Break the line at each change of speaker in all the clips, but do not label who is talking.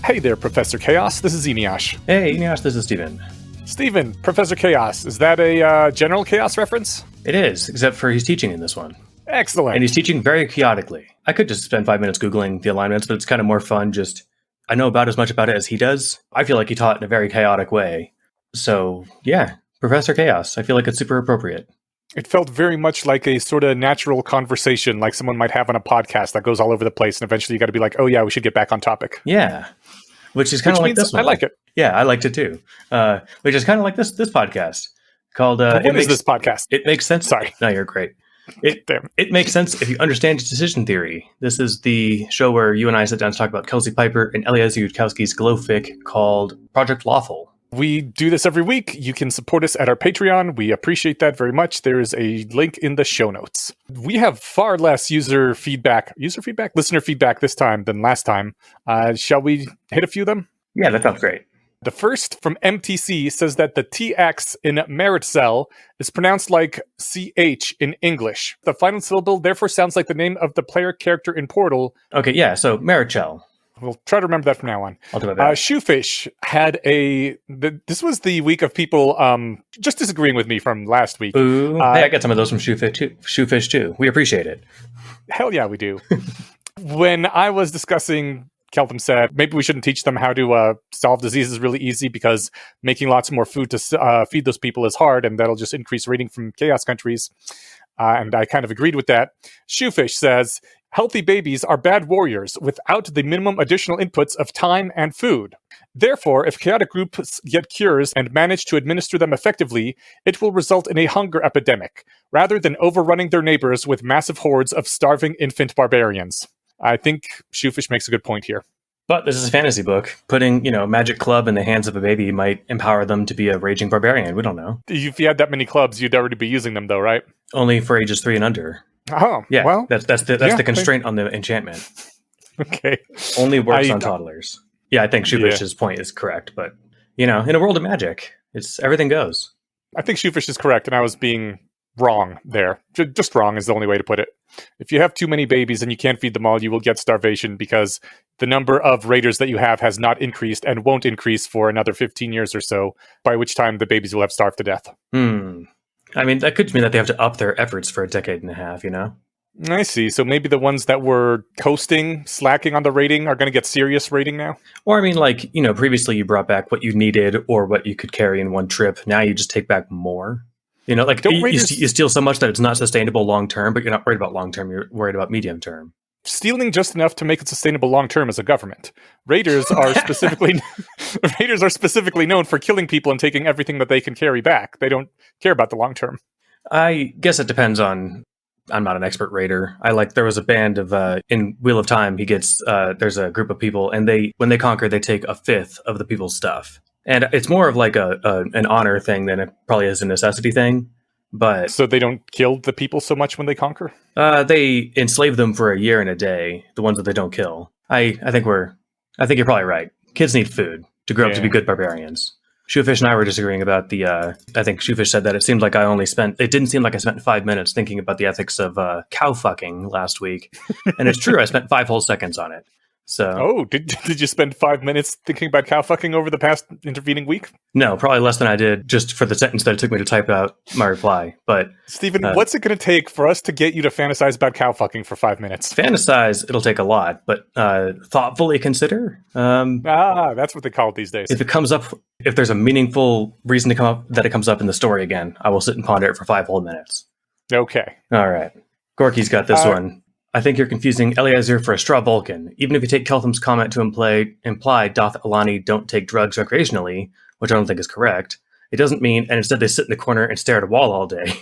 Hey there, Professor Chaos. This is Eneash.
Hey, Eneash, this is Steven.
Steven, Professor Chaos. Is that a General Chaos reference?
It is, except for he's teaching in this one.
Excellent.
And he's teaching very chaotically. I could just spend 5 minutes Googling the alignments, but it's kind of more fun I know about as much about it as he does. I feel like he taught in a very chaotic way. So, yeah, Professor Chaos. I feel like it's super appropriate.
It felt very much like a sort of natural conversation like someone might have on a podcast that goes all over the place, and eventually you got to be like, oh yeah, we should get back on topic.
Yeah. Which is kind of like this one.
I like it.
Yeah, I liked it too. Which is kind of like this podcast called...
what is this podcast?
It makes sense.
Sorry.
No, you're great. It makes sense if you understand decision theory. This is the show where you and I sit down to talk about Kelsey Piper and Eliezer Yudkowsky's glowfic called Project Lawful. We
do this every week. You can support us at our Patreon. We appreciate that very much. There is a link in the show notes. We have far less listener feedback this time than last time. Shall we hit a few of them?
Yeah, that sounds great.
The first from MTC says that the TX in Meritcell is pronounced like CH in English. The final syllable therefore sounds like the name of the player character in Portal.
Okay, yeah, so Meritcell.
We'll try to remember that from now on.
I'll do my best.
Shoefish had this was the week of people just disagreeing with me from last week.
Ooh, hey, I got some of those from Shoefish too. We appreciate it.
Hell yeah, we do. When I was discussing, Keltham said, maybe we shouldn't teach them how to solve diseases really easy because making lots more food to feed those people is hard, and that'll just increase rating from chaos countries. And I kind of agreed with that. Shoefish says, healthy babies are bad warriors without the minimum additional inputs of time and food. Therefore, if chaotic groups get cures and manage to administer them effectively, it will result in a hunger epidemic, rather than overrunning their neighbors with massive hordes of starving infant barbarians. I think Shoefish makes a good point here.
But this is a fantasy book. Putting, a magic club in the hands of a baby might empower them to be a raging barbarian. We don't know.
If you had that many clubs, you'd already be using them, though, right?
Only for ages 3 and under.
Oh,
yeah.
Well,
that's the constraint on the enchantment.
Okay.
Only works on toddlers. Yeah, I think Shoefish's point is correct. But, in a world of magic, everything goes.
I think Shoefish is correct, and I was being wrong there. Just wrong is the only way to put it. If you have too many babies and you can't feed them all, you will get starvation because the number of raiders that you have has not increased and won't increase for another 15 years or so, by which time the babies will have starved to death.
I mean, that could mean that they have to up their efforts for a decade and a half,
I see. So maybe the ones that were coasting, slacking on the rating are going to get serious rating now?
Or, I mean, previously you brought back what you needed or what you could carry in one trip. Now you just take back more. You steal so much that it's not sustainable long term, but you're not worried about long term. You're worried about medium term.
Stealing just enough to make it sustainable long term as a government. Raiders are specifically known for killing people and taking everything that they can carry back. They don't care about the long term.
I guess it depends on. I'm not an expert raider. There was a band of in Wheel of Time. There's a group of people, and when they conquer, they take a fifth of the people's stuff. And it's more of like an honor thing than it probably is a necessity thing. But
so they don't kill the people so much when they conquer?
They enslave them for a year and a day, the ones that they don't kill. I think you're probably right. Kids need food to grow up to be good barbarians. Shoefish and I were disagreeing about I think Shoefish said that it didn't seem like I spent 5 minutes thinking about the ethics of cow fucking last week. And it's true, I spent 5 whole seconds on it. So,
did you spend 5 minutes thinking about cow fucking over the past intervening week?
No, probably less than I did just for the sentence that it took me to type out my reply. But
Stephen, what's it going to take for us to get you to fantasize about cow fucking for 5 minutes?
Fantasize, it'll take a lot, but thoughtfully consider.
That's what they call it these days.
If there's a meaningful reason to come up that it comes up in the story again, I will sit and ponder it for 5 whole minutes.
Okay.
All right. Gorky's got this one. I think you're confusing Eliezer for a straw Vulcan. Even if you take Keltham's comment to imply Doth Alani don't take drugs recreationally, which I don't think is correct, it doesn't mean, and instead they sit in the corner and stare at a wall all day.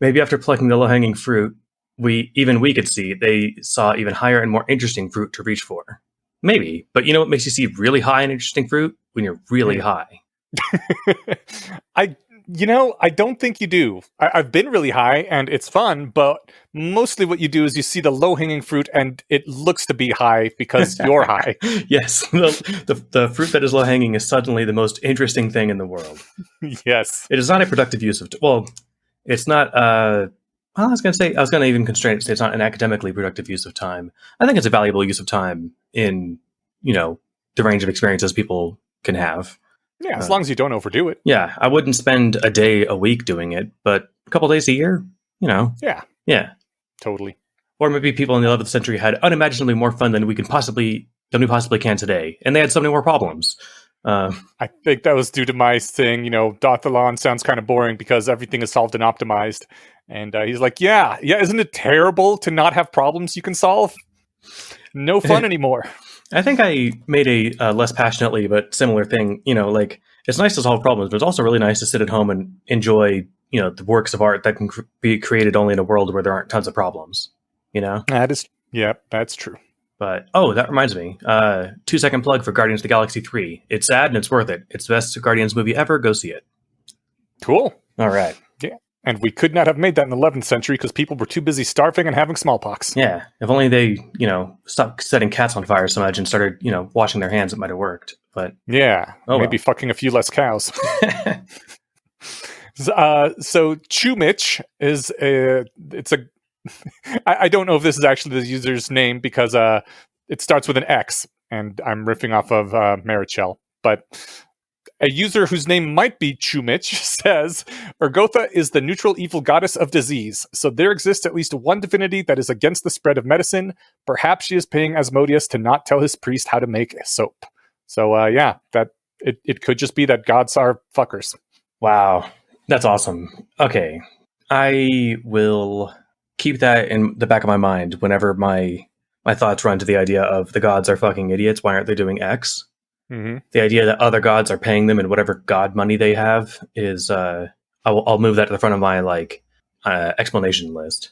Maybe after plucking the low-hanging fruit, we could see they saw even higher and more interesting fruit to reach for. Maybe, but you know what makes you see really high and interesting fruit? When you're really high.
I don't think you do. I've been really high, and it's fun, but mostly what you do is you see the low-hanging fruit, and it looks to be high because you're high.
Yes, the fruit that is low-hanging is suddenly the most interesting thing in the world.
Yes.
It is not a productive use of... it's not... I was going to even constrain it to say it's not an academically productive use of time. I think it's a valuable use of time in, the range of experiences people can have.
Yeah, as long as you don't overdo it.
Yeah, I wouldn't spend a day a week doing it, but a couple days a year,
Yeah, totally.
Or maybe people in the 11th century had unimaginably more fun than we possibly can today, and they had so many more problems.
I think that was due to my saying, Dothalon sounds kind of boring because everything is solved and optimized. And he's like, yeah, isn't it terrible to not have problems you can solve? No fun anymore.
I think I made a less passionately but similar thing. It's nice to solve problems, but it's also really nice to sit at home and enjoy, the works of art that can be created only in a world where there aren't tons of problems.
That's true.
But, that reminds me. 2-second plug for Guardians of the Galaxy 3. It's sad and it's worth it. It's the best Guardians movie ever. Go see it.
Cool.
All right.
Yeah. And we could not have made that in the 11th century because people were too busy starving and having smallpox.
Yeah. If only they, stopped setting cats on fire so much and started, washing their hands, it might have worked. But
yeah. Maybe fucking a few less cows. So Chumich is I don't know if this is actually the user's name because it starts with an X, and I'm riffing off of Marichel. But a user whose name might be Chumich says, Urgotha is the neutral evil goddess of disease, so there exists at least one divinity that is against the spread of medicine. Perhaps she is paying Asmodeus to not tell his priest how to make soap. So that it could just be that gods are fuckers.
Wow, that's awesome. Okay, I will keep that in the back of my mind whenever my thoughts run to the idea of the gods are fucking idiots. Why aren't they doing X?
Mm-hmm.
The idea that other gods are paying them and whatever god money they have is I'll move that to the front of my explanation list.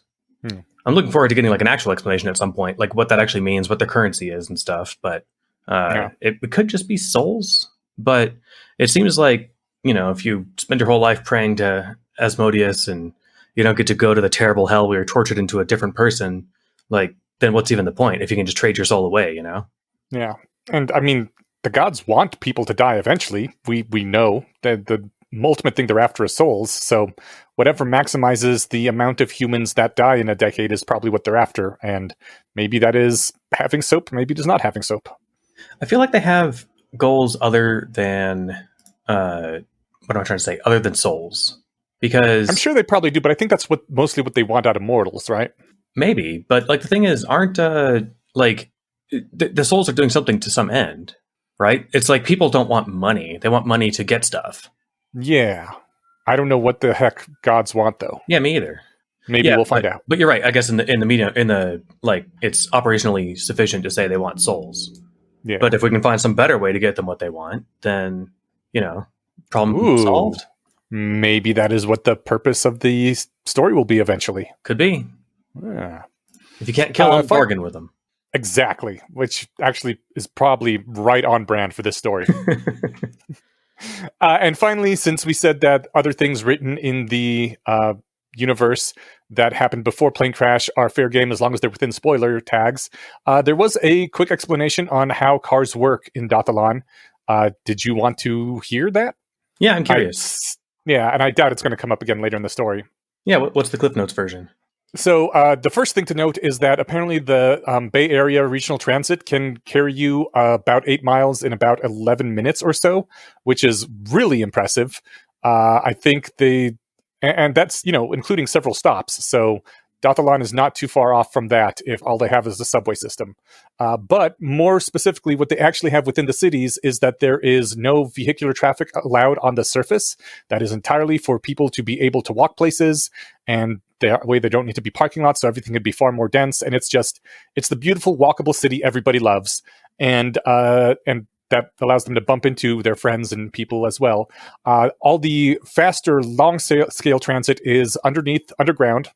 I'm looking forward to getting an actual explanation at some point, like what that actually means, what their currency is and stuff. But it could just be souls. But it seems like, if you spend your whole life praying to Asmodeus and you don't get to go to the terrible hell where you're tortured into a different person, then what's even the point if you can just trade your soul away,
Yeah. And I mean, the gods want people to die eventually. We know that the ultimate thing they're after is souls. So whatever maximizes the amount of humans that die in a decade is probably what they're after. And maybe that is having soap. Maybe it is not having soap.
I feel like they have goals other than, what am I trying to say? Other than souls. Because
I'm sure they probably do, but I think that's mostly what they want out of mortals, right?
Maybe, but the thing is, aren't the souls are doing something to some end, right? It's like people don't want money; they want money to get stuff.
Yeah, I don't know what the heck gods want though.
Yeah, me either.
Maybe we'll find out.
But you're right. I guess in the media, it's operationally sufficient to say they want souls.
Yeah.
But if we can find some better way to get them what they want, then problem solved.
Maybe that is what the purpose of the story will be eventually.
Could be.
Yeah.
If you can't kill them, bargain with them.
Exactly, which actually is probably right on brand for this story. And finally, since we said that other things written in the universe that happened before Plane Crash are fair game as long as they're within spoiler tags, there was a quick explanation on how cars work in Dothalon. Did you want to hear that?
Yeah, I'm curious.
Yeah, and I doubt it's going to come up again later in the story.
Yeah, what's the Cliff Notes version?
So the first thing to note is that apparently the Bay Area Regional Transit can carry you about 8 miles in about 11 minutes or so, which is really impressive. I think and that's, including several stops. So Dothalon is not too far off from that if all they have is the subway system. But more specifically, what they actually have within the cities is that there is no vehicular traffic allowed on the surface. That is entirely for people to be able to walk places, and that way they don't need to be parking lots, so everything could be far more dense. And it's the beautiful, walkable city everybody loves. And that allows them to bump into their friends and people as well. All the faster, long-scale transit is underground,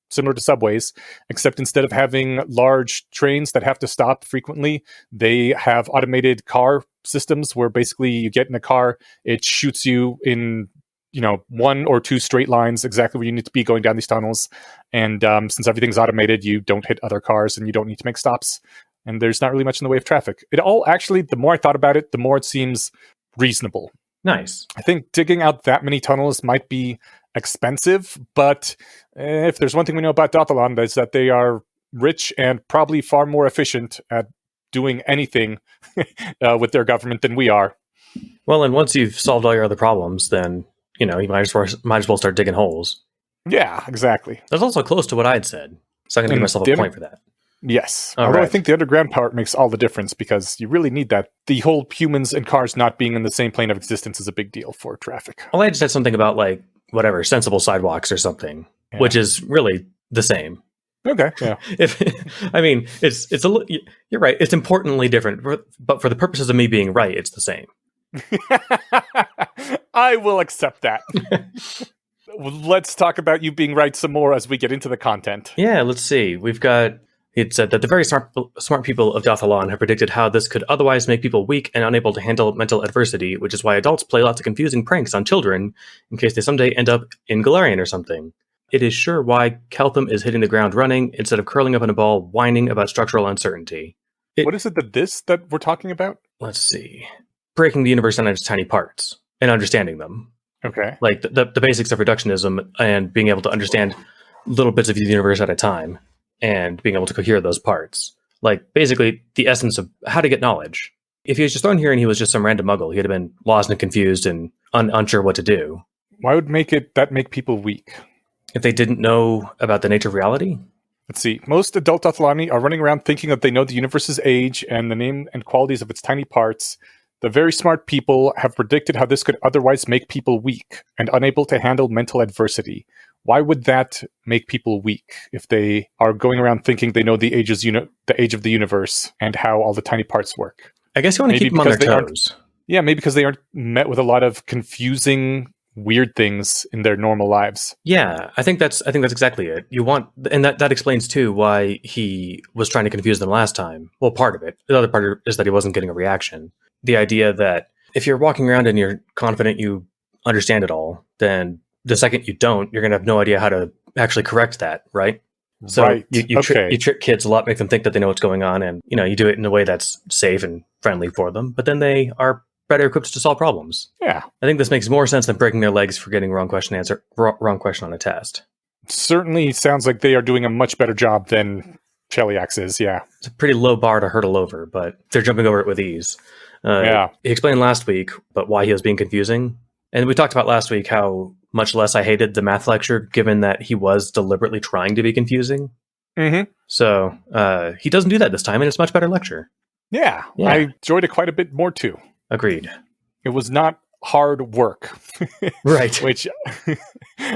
similar to subways, except instead of having large trains that have to stop frequently, they have automated car systems where basically you get in a car, it shoots you in 1 or 2 straight lines exactly where you need to be going down these tunnels. And since everything's automated, you don't hit other cars and you don't need to make stops. And there's not really much in the way of traffic. It all actually, the more I thought about it, the more it seems reasonable.
Nice.
I think digging out that many tunnels might be expensive, but if there's one thing we know about Dothalon, is that they are rich and probably far more efficient at doing anything with their government than we are.
Well, and once you've solved all your other problems, then, you might as well start digging holes.
Yeah, exactly.
That's also close to what I'd said. So I'm going to give myself a point for that.
Yes.
All
Although
right.
I think the underground part makes all the difference because you really need that. The whole humans and cars not being in the same plane of existence is a big deal for traffic.
Well, I just said something about, like, whatever, sensible sidewalks or something, which is really the same.
Okay, yeah.
You're right. It's importantly different, but for the purposes of me being right, it's the same.
I will accept that. Let's talk about you being right some more as we get into the content.
Yeah, let's see. It said that the very smart people of Dothalan have predicted how this could otherwise make people weak and unable to handle mental adversity, which is why adults play lots of confusing pranks on children in case they someday end up in Galarian or something. It is sure why Keltham is hitting the ground running instead of curling up in a ball whining about structural uncertainty.
What is it that we're talking about?
Let's see. Breaking the universe down into tiny parts and understanding them.
Okay.
Like the basics of reductionism and being able to understand little bits of the universe at a time and being able to cohere those parts. Like basically the essence of how to get knowledge. If he was just thrown here and he was just some random muggle, he'd have been lost and confused and unsure what to do.
Why would make people weak?
If they didn't know about the nature of reality?
Let's see. Most adult Dothalani are running around thinking that they know the universe's age and the name and qualities of its tiny parts. The very smart people have predicted how this could otherwise make people weak and unable to handle mental adversity. Why would that make people weak if they are going around thinking they know the age of the universe and how all the tiny parts work?
I guess you want to keep them on their toes.
Yeah, maybe because they aren't met with a lot of confusing, weird things in their normal lives.
Yeah, I think that's exactly it. And that explains too why he was trying to confuse them last time. Well, part of it. The other part is that he wasn't getting a reaction. The idea that if you're walking around and you're confident you understand it all, then the second you don't, you're going to have no idea how to actually correct that, right? So
right.
you trick kids a lot, make them think that they know what's going on, and you do it in a way that's safe and friendly for them, but then they are better equipped to solve problems.
Yeah.
I think this makes more sense than breaking their legs for getting wrong question on a test.
Certainly sounds like they are doing a much better job than Cheliax is, yeah.
It's a pretty low bar to hurdle over, but they're jumping over it with ease. He explained last week but why he was being confusing. And we talked about last week how much less I hated the math lecture, given that he was deliberately trying to be confusing.
Mm-hmm.
So he doesn't do that this time, and it's a much better lecture.
Yeah, I enjoyed it quite a bit more, too.
Agreed.
It was not hard work.
Right.
Which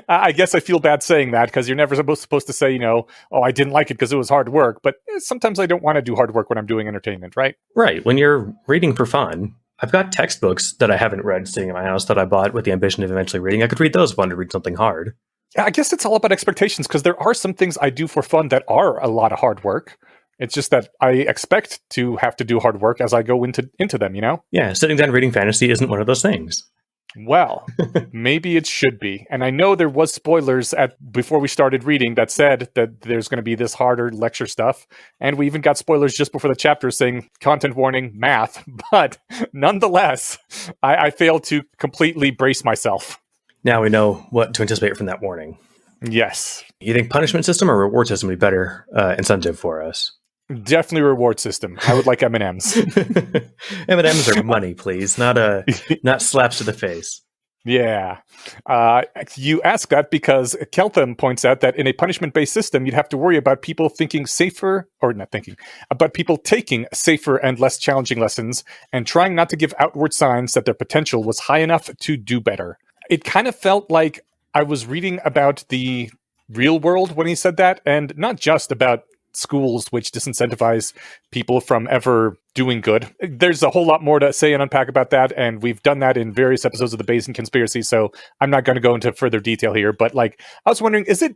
I guess I feel bad saying that because you're never supposed to say, I didn't like it because it was hard work. But sometimes I don't want to do hard work when I'm doing entertainment, right?
Right. When you're reading for fun, I've got textbooks that I haven't read sitting in my house that I bought with the ambition of eventually reading. I could read those if I wanted to read something hard.
Yeah, I guess it's all about expectations because there are some things I do for fun that are a lot of hard work. It's just that I expect to have to do hard work as I go into them,
Yeah, sitting down reading fantasy isn't one of those things.
Well, maybe it should be. And I know there was spoilers before we started reading that said that there's going to be this harder lecture stuff. And we even got spoilers just before the chapter saying content warning, math. But nonetheless, I failed to completely brace myself.
Now we know what to anticipate from that warning.
Yes.
You think punishment system or reward system would be better incentive for us?
Definitely reward system. I would like M&Ms.
M&Ms are money, please, not slaps to the face.
Yeah. You ask that because Keltham points out that in a punishment-based system, you'd have to worry about people about people taking safer and less challenging lessons and trying not to give outward signs that their potential was high enough to do better. It kind of felt like I was reading about the real world when he said that, and not just about schools which disincentivize people from ever doing good. There's a whole lot more to say and unpack about that, and we've done that in various episodes of the Bayesian Conspiracy, so I'm not going to go into further detail here, but I was wondering, is it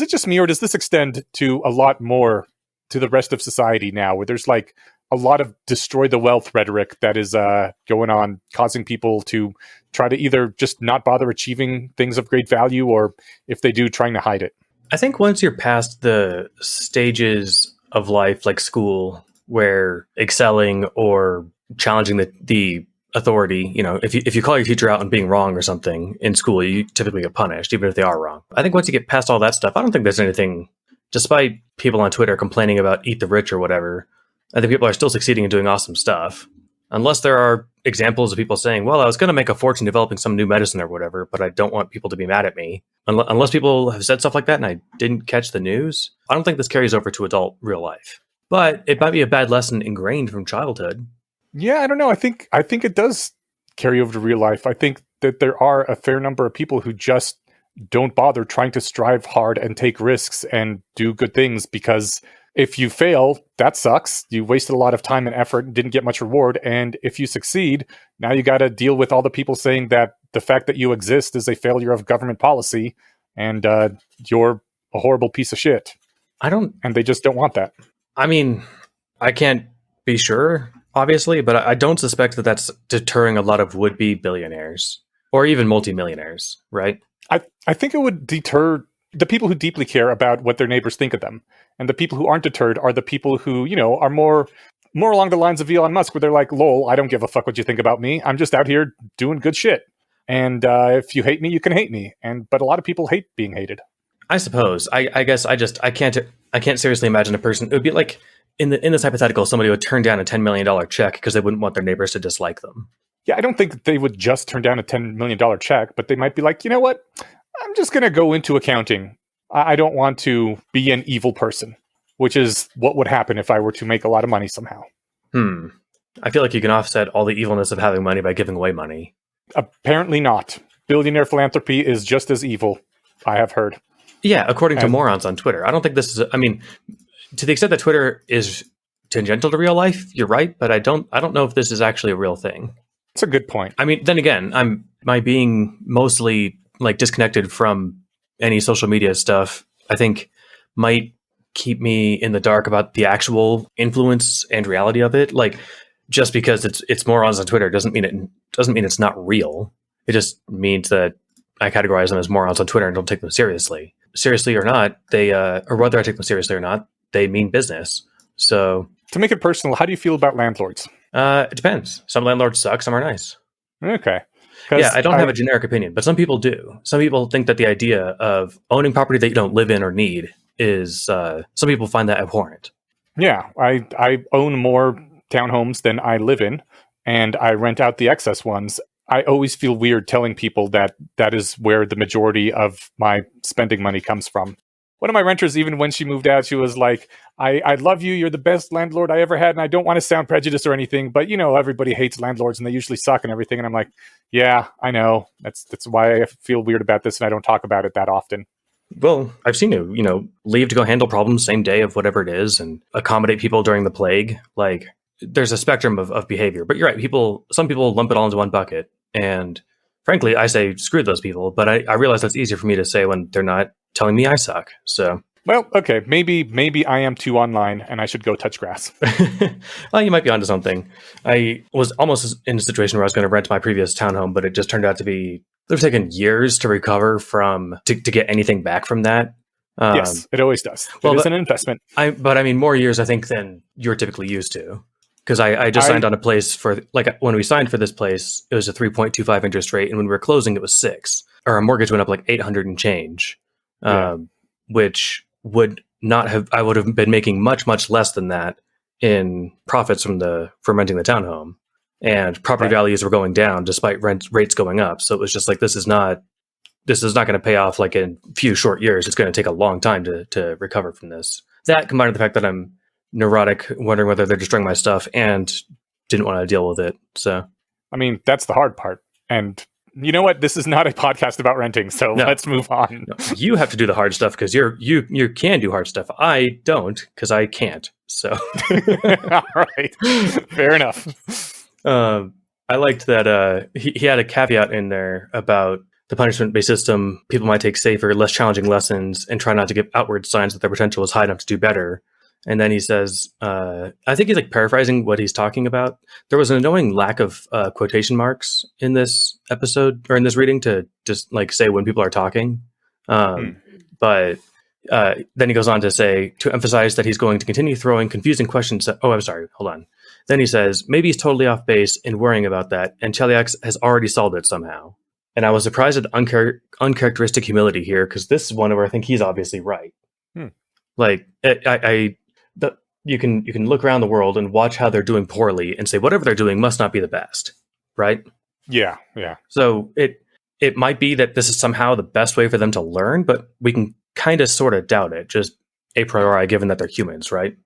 just me, or does this extend to a lot more to the rest of society now, where there's a lot of destroy the wealth rhetoric that is going on, causing people to try to either just not bother achieving things of great value, or if they do, trying to hide it?
I think once you're past the stages of life, like school, where excelling or challenging the authority, if you call your teacher out on being wrong or something in school, you typically get punished, even if they are wrong. I think once you get past all that stuff, I don't think there's anything, despite people on Twitter complaining about eat the rich or whatever, I think people are still succeeding and doing awesome stuff. Unless there are examples of people saying, well, I was going to make a fortune developing some new medicine or whatever, but I don't want people to be mad at me. Unless people have said stuff like that and I didn't catch the news, I don't think this carries over to adult real life. But it might be a bad lesson ingrained from childhood.
Yeah, I don't know. I think it does carry over to real life. I think that there are a fair number of people who just don't bother trying to strive hard and take risks and do good things, because if you fail, that sucks. You wasted a lot of time and effort and didn't get much reward. And if you succeed, now you got to deal with all the people saying that the fact that you exist is a failure of government policy and you're a horrible piece of shit. And they just don't want that.
I mean, I can't be sure, obviously, but I don't suspect that that's deterring a lot of would-be billionaires or even multimillionaires, right?
I think it would deter the people who deeply care about what their neighbors think of them. And the people who aren't deterred are the people who, are more along the lines of Elon Musk, where they're like, lol, I don't give a fuck what you think about me. I'm just out here doing good shit. And if you hate me, you can hate me. But a lot of people hate being hated.
I suppose. I guess I can't seriously imagine a person. It would be like in this hypothetical, somebody would turn down a $10 million check because they wouldn't want their neighbors to dislike them.
Yeah, I don't think they would just turn down a $10 million check, but they might be like, you know what? I'm just going to go into accounting. I don't want to be an evil person, which is what would happen if I were to make a lot of money somehow.
I feel like you can offset all the evilness of having money by giving away money.
Apparently not. Billionaire philanthropy is just as evil, I have heard.
Yeah, according to morons on Twitter. I don't think this is... I mean, to the extent that Twitter is tangential to real life, you're right, but I don't know if this is actually a real thing.
That's a good point.
I mean, then again, my being mostly like disconnected from any social media stuff, I think might keep me in the dark about the actual influence and reality of it. Like, just because it's morons on Twitter doesn't mean it's not real. It just means that I categorize them as morons on Twitter and don't take them seriously. Seriously or not, or whether I take them seriously or not, they mean business. So,
to make it personal, how do you feel about landlords?
It depends. Some landlords suck, some are nice.
Okay.
Yeah, I don't have a generic opinion, but some people do. Some people think that the idea of owning property that you don't live in or need is, some people find that abhorrent.
Yeah, I own more townhomes than I live in, and I rent out the excess ones. I always feel weird telling people that is where the majority of my spending money comes from. One of my renters, even when she moved out, she was like, I love you. You're the best landlord I ever had. And I don't want to sound prejudiced or anything, but everybody hates landlords and they usually suck and everything. And I'm like, yeah, I know. That's why I feel weird about this. And I don't talk about it that often.
Well, I've seen you, leave to go handle problems same day of whatever it is and accommodate people during the plague. Like, there's a spectrum of behavior, but you're right. Some people lump it all into one bucket. And frankly, I say, screw those people. But I realize that's easier for me to say when they're not telling me I suck. So,
well, okay, maybe I am too online and I should go touch grass.
Well, you might be onto something. I was almost in a situation where I was going to rent my previous townhome, but it just turned out to be, it was taken years to recover to get anything back from that.
Yes, it always does. It's an investment.
But I mean, more years, I think, than you're typically used to. Because I just signed on a place for, like, when we signed for this place, it was a 3.25 interest rate. And when we were closing, it was 6. Or our mortgage went up like 800 and change. Which would not have, I would have been making much, much less than that in profits from renting the townhome, and property values were going down despite rent rates going up. So it was just like, this is not going to pay off like in a few short years. It's going to take a long time to recover from this. That combined with the fact that I'm neurotic, wondering whether they're destroying my stuff, and didn't want to deal with it. So,
I mean, that's the hard part. And you know what? This is not a podcast about renting, so let's move on.
No, you have to do the hard stuff because you can do hard stuff. I don't, because I can't. So,
all right, fair enough.
I liked that he had a caveat in there about the punishment-based system. People might take safer, less challenging lessons and try not to give outward signs that their potential is high enough to do better. And then he says, I think he's like paraphrasing what he's talking about. There was an annoying lack of quotation marks in this episode, or in this reading, to just like say when people are talking. But then he goes on to say, to emphasize that he's going to continue throwing confusing questions. I'm sorry, hold on. Then he says, maybe he's totally off base in worrying about that, and Cheliax has already solved it somehow. And I was surprised at the uncharacteristic humility here, because this is one where I think he's obviously right. Like, you can look around the world and watch how they're doing poorly and say whatever they're doing must not be the best, right?
Yeah, yeah.
So it might be that this is somehow the best way for them to learn, but we can kind of sort of doubt it, just a priori, given that they're humans, right?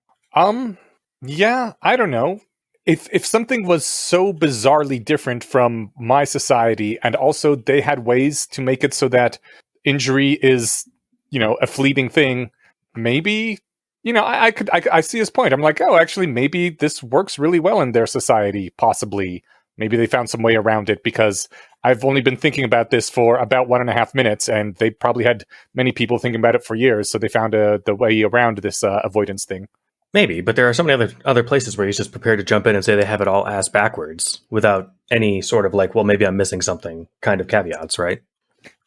Yeah, I don't know. If something was so bizarrely different from my society, and also they had ways to make it so that injury is, a fleeting thing, maybe, I see his point. I'm like, oh, actually, maybe this works really well in their society, possibly. Maybe they found some way around it, because I've only been thinking about this for about 1.5 minutes, and they probably had many people thinking about it for years, so they found the way around this avoidance thing.
Maybe, but there are so many other places where he's just prepared to jump in and say they have it all ass backwards without any sort of like, well, maybe I'm missing something kind of caveats, right?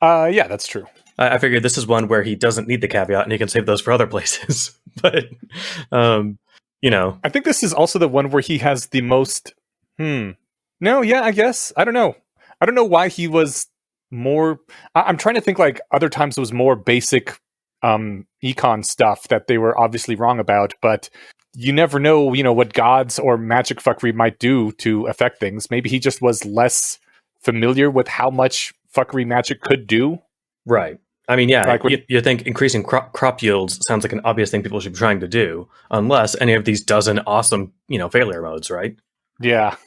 Yeah, that's true.
I figured this is one where he doesn't need the caveat and he can save those for other places. But,
I think this is also the one where he has the most. No, yeah, I guess. I don't know. I don't know why he was more. I'm trying to think like other times it was more basic econ stuff that they were obviously wrong about, but you never know, what gods or magic fuckery might do to affect things. Maybe he just was less familiar with how much fuckery magic could do.
Right. I mean, yeah,
Like
you think increasing crop yields sounds like an obvious thing people should be trying to do, unless any of these dozen awesome, failure modes, right?
Yeah.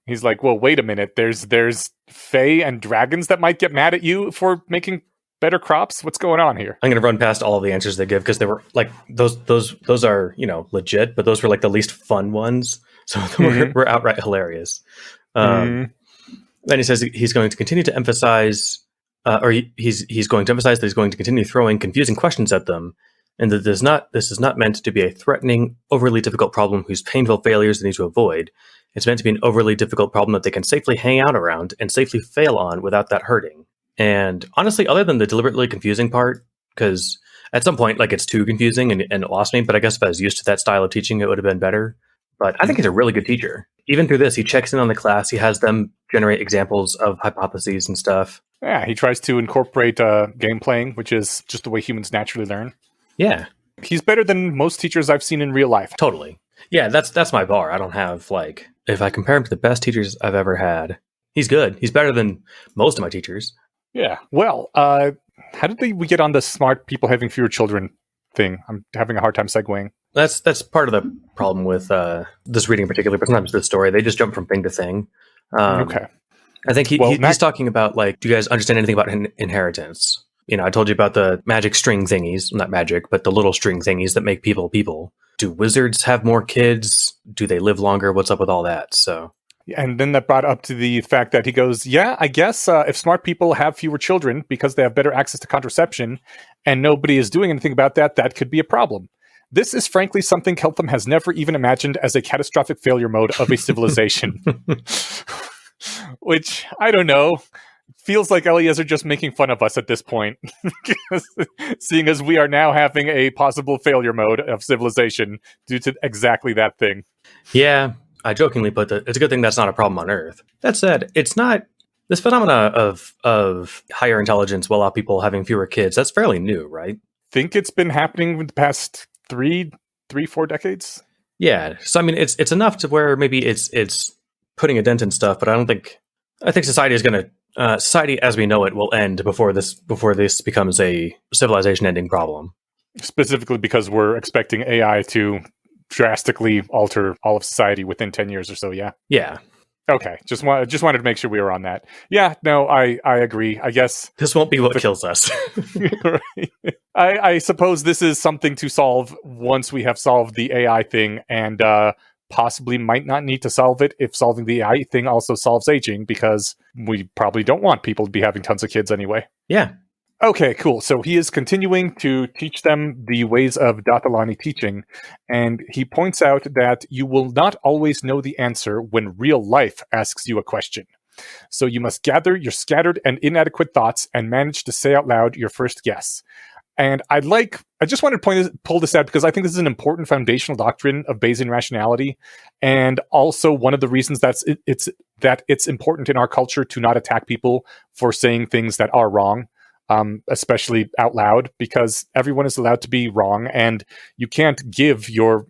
He's like, well, wait a minute. There's fae and dragons that might get mad at you for making better crops. What's going on here?
I'm going to run past all of the answers they give because they were like those are legit, but those were like the least fun ones, so were outright hilarious. Then he says he's going to continue to emphasize, he's going to emphasize that he's going to continue throwing confusing questions at them, and that this is not meant to be a threatening, overly difficult problem whose painful failures they need to avoid. It's meant to be an overly difficult problem that they can safely hang out around and safely fail on without that hurting. And honestly, other than the deliberately confusing part, because at some point, like, it's too confusing and it lost me, but I guess if I was used to that style of teaching, it would have been better. But I think he's a really good teacher. Even through this, he checks in on the class. He has them generate examples of hypotheses and stuff.
Yeah, he tries to incorporate game playing, which is just the way humans naturally learn.
Yeah.
He's better than most teachers I've seen in real life.
Totally. Yeah, that's my bar. I don't have, like, if I compare him to the best teachers I've ever had, he's good. He's better than most of my teachers.
Yeah. Well, how did we get on the smart people having fewer children thing? I'm having a hard time segueing.
That's part of the problem with this reading in particular, but sometimes this story, they just jump from thing to thing.
Okay.
I think he's talking about, like, do you guys understand anything about inheritance? I told you about the magic string thingies, not magic, but the little string thingies that make people people. Do wizards have more kids? Do they live longer? What's up with all that? So,
and then that brought up to the fact that he goes, yeah, I guess if smart people have fewer children because they have better access to contraception and nobody is doing anything about that, that could be a problem. This is frankly something Keltham has never even imagined as a catastrophic failure mode of a civilization. Which, I don't know, feels like Eliezer just making fun of us at this point. Seeing as we are now having a possible failure mode of civilization due to exactly that thing.
Yeah, I jokingly put that it's a good thing that's not a problem on Earth. That said, it's not this phenomena of higher intelligence while people having fewer kids. That's fairly new, right?
Think it's been happening in the past 4 decades.
Yeah, so I mean, it's enough to where maybe it's putting a dent in stuff, but I think society is going to society as we know it will end before this becomes a civilization-ending problem. Specifically
because we're expecting AI to drastically alter all of society within 10 years or so, yeah?
Yeah.
Okay, just wanted to make sure we were on that. Yeah, no, I agree. I guess
this won't be what kills us.
Right. I suppose this is something to solve once we have solved the AI thing, and possibly might not need to solve it if solving the AI thing also solves aging, because we probably don't want people to be having tons of kids anyway.
Yeah.
Okay, cool. So he is continuing to teach them the ways of Datalani teaching, and he points out that you will not always know the answer when real life asks you a question. So you must gather your scattered and inadequate thoughts and manage to say out loud your first guess. And I just wanted to pull this out because I think this is an important foundational doctrine of Bayesian rationality, and also one of the reasons that it's important in our culture to not attack people for saying things that are wrong. especially out loud, because everyone is allowed to be wrong, and you can't give your,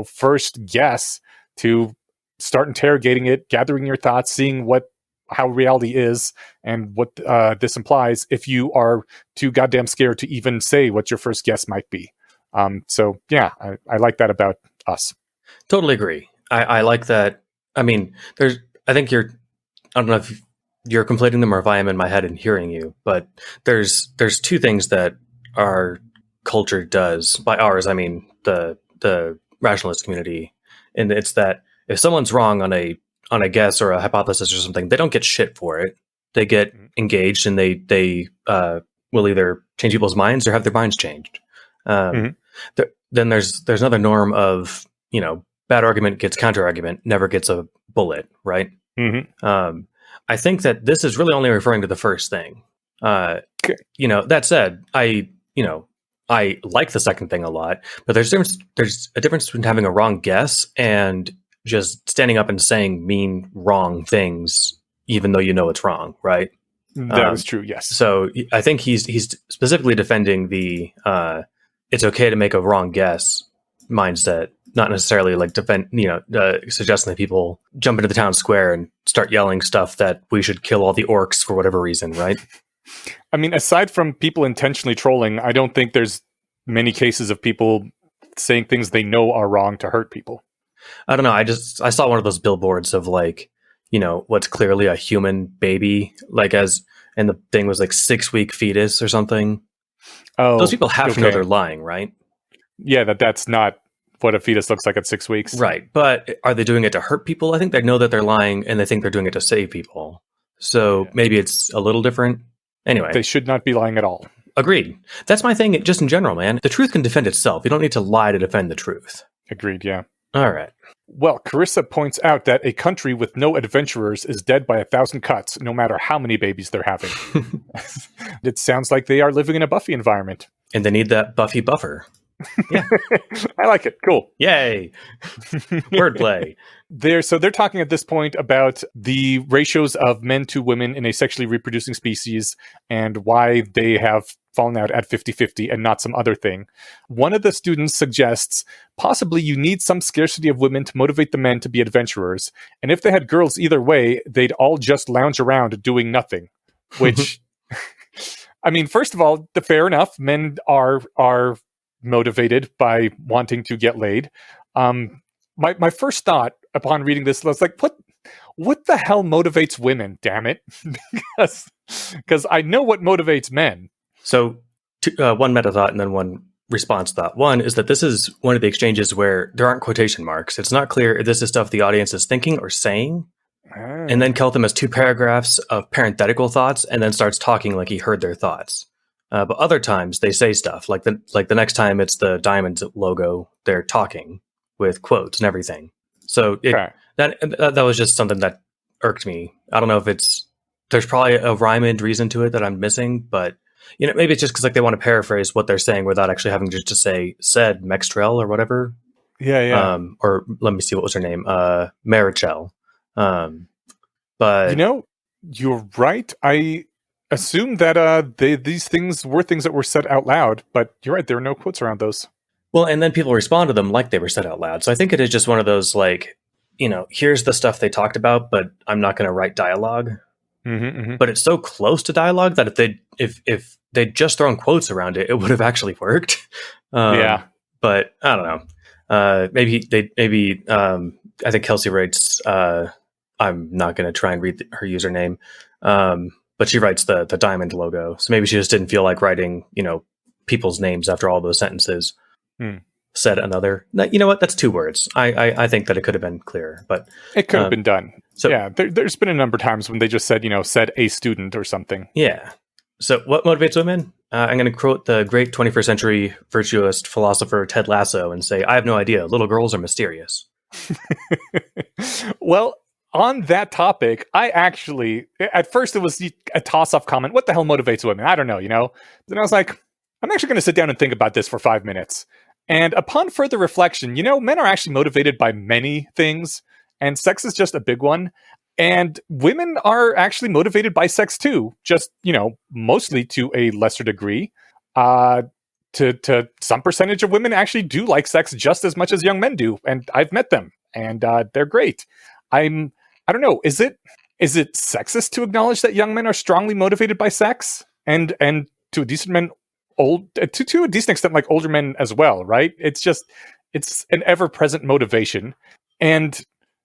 first guess to start interrogating it, gathering your thoughts, seeing how reality is and what this implies if you are too goddamn scared to even say what your first guess might be. So yeah, I like that about us.
Totally agree. I like that. I mean, I don't know if you're conflating them or if I am in my head and hearing you, but there's two things that our culture does. By ours, I mean the rationalist community. And it's that if someone's wrong on a guess or a hypothesis or something, they don't get shit for it. They get engaged, and they will either change people's minds or have their minds changed. Then there's another norm of, bad argument gets counter argument, never gets a bullet, right? I think that this is really only referring to the first thing.
Okay.
That said, I like the second thing a lot, but there's a difference between having a wrong guess and just standing up and saying mean, wrong things, even though you know it's wrong, right?
That is true, yes.
So I think he's specifically defending the it's okay to make a wrong guess mindset, not necessarily like suggesting that people jump into the town square and start yelling stuff that we should kill all the orcs for whatever reason, right?
I mean, aside from people intentionally trolling, I don't think there's many cases of people saying things they know are wrong to hurt people.
I don't know. I saw one of those billboards of what's clearly a human baby, and the thing was like 6-week fetus or something. Oh, those people have to know they're lying, right?
Yeah, that's not what a fetus looks like at 6 weeks.
Right. But are they doing it to hurt people? I think they know that they're lying, and they think they're doing it to save people. So maybe it's a little different. Anyway.
They should not be lying at all.
Agreed. That's my thing just in general, man. The truth can defend itself. You don't need to lie to defend the truth.
Agreed, yeah.
All right.
Well, Carissa points out that a country with no adventurers is dead by 1,000 cuts, no matter how many babies they're having. It sounds like they are living in a Buffy environment.
And they need that Buffy buffer. Yeah.
I like it. Cool.
Yay. Wordplay.
They're talking at this point about the ratios of men to women in a sexually reproducing species and why they have fallen out at 50-50 and not some other thing. One of the students suggests possibly you need some scarcity of women to motivate the men to be adventurers. And if they had girls either way, they'd all just lounge around doing nothing, which, I mean, first of all, fair enough. Men are motivated by wanting to get laid. My first thought upon reading this was like, what the hell motivates women, damn it? Because I know what motivates men.
So one meta thought and then one response thought. One is that this is one of the exchanges where there aren't quotation marks. It's not clear if this is stuff the audience is thinking or saying. And then Keltham has 2 paragraphs of parenthetical thoughts and then starts talking like he heard their thoughts. But other times they say stuff like the next time it's the diamond logo, they're talking with quotes and everything. So that was just something that irked me. I don't know if there's probably a rhymed reason to it that I'm missing, but maybe it's just because they want to paraphrase what they're saying without actually having to say said Mextrel or whatever.
Yeah.
Or let me see, what was her name? Marichel. But
you're right. I assume that these things were things that were said out loud, but you're right. There are no quotes around those.
Well, and then people respond to them like they were said out loud. So I think it is just one of those here's the stuff they talked about, but I'm not going to write dialogue. But it's so close to dialogue that if they'd just thrown quotes around it, it would have actually worked.
Yeah.
But I don't know. Maybe I think Kelsey writes, I'm not going to try and read her username. But she writes the diamond logo. So maybe she just didn't feel like writing, people's names after all those sentences. Said another. You know what? That's 2 words. I think that it could have been clearer, but
it could have been done. So yeah, there's been a number of times when they just said, said a student or something.
Yeah. So what motivates women? I'm going to quote the great 21st century virtuoist philosopher Ted Lasso and say, I have no idea. Little girls are mysterious.
Well, on that topic, I actually, at first it was a toss-off comment. What the hell motivates women? I don't know, Then I was like, I'm actually going to sit down and think about this for 5 minutes. And upon further reflection, men are actually motivated by many things, and sex is just a big one. And women are actually motivated by sex too, just, mostly to a lesser degree. To some percentage of women actually do like sex just as much as young men do, and I've met them, and they're great. I don't know. Is it sexist to acknowledge that young men are strongly motivated by sex, and to a decent to a decent extent, like older men as well, right? It's an ever present motivation, and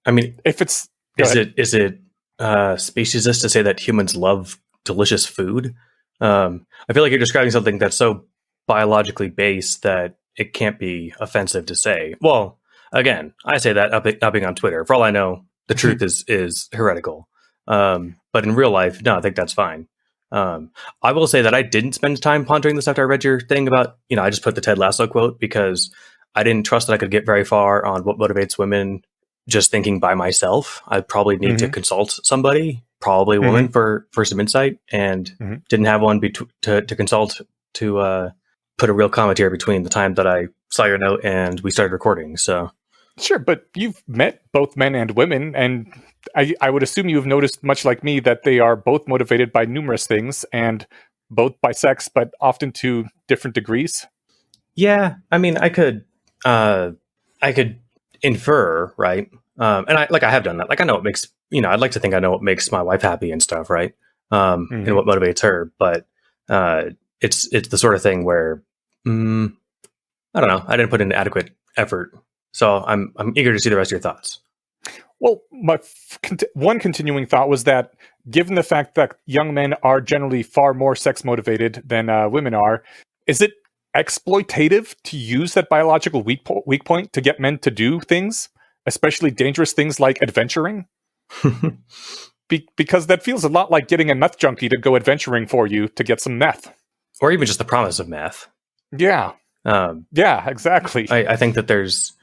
I mean,
if it's
is it speciesist to say that humans love delicious food? I feel like you're describing something that's so biologically based that it can't be offensive to say. Well, again, I say that upping on Twitter. For all I know, the truth is heretical. But in real life, no, I think that's fine. I will say that I didn't spend time pondering this after I read your thing about, I just put the Ted Lasso quote because I didn't trust that I could get very far on what motivates women just thinking by myself. I'd probably need to consult somebody, probably a woman, for some insight, and didn't have one to consult to put a real commentary between the time that I saw your note and we started recording. So
sure, but you've met both men and women, and I would assume you've noticed, much like me, that they are both motivated by numerous things, and both by sex, but often to different degrees.
Yeah, I mean, I could infer, right? And I have done that. Like, I know what makes, I'd like to think I know what makes my wife happy and stuff, right? And what motivates her, but it's the sort of thing where I don't know. I didn't put in adequate effort, so I'm eager to see the rest of your thoughts.
Well, my one continuing thought was that, given the fact that young men are generally far more sex motivated than women are, is it exploitative to use that biological weak point to get men to do things, especially dangerous things like adventuring? Because that feels a lot like getting a meth junkie to go adventuring for you to get some meth.
Or even just the promise of meth.
Yeah. Yeah, exactly.
I think that there's,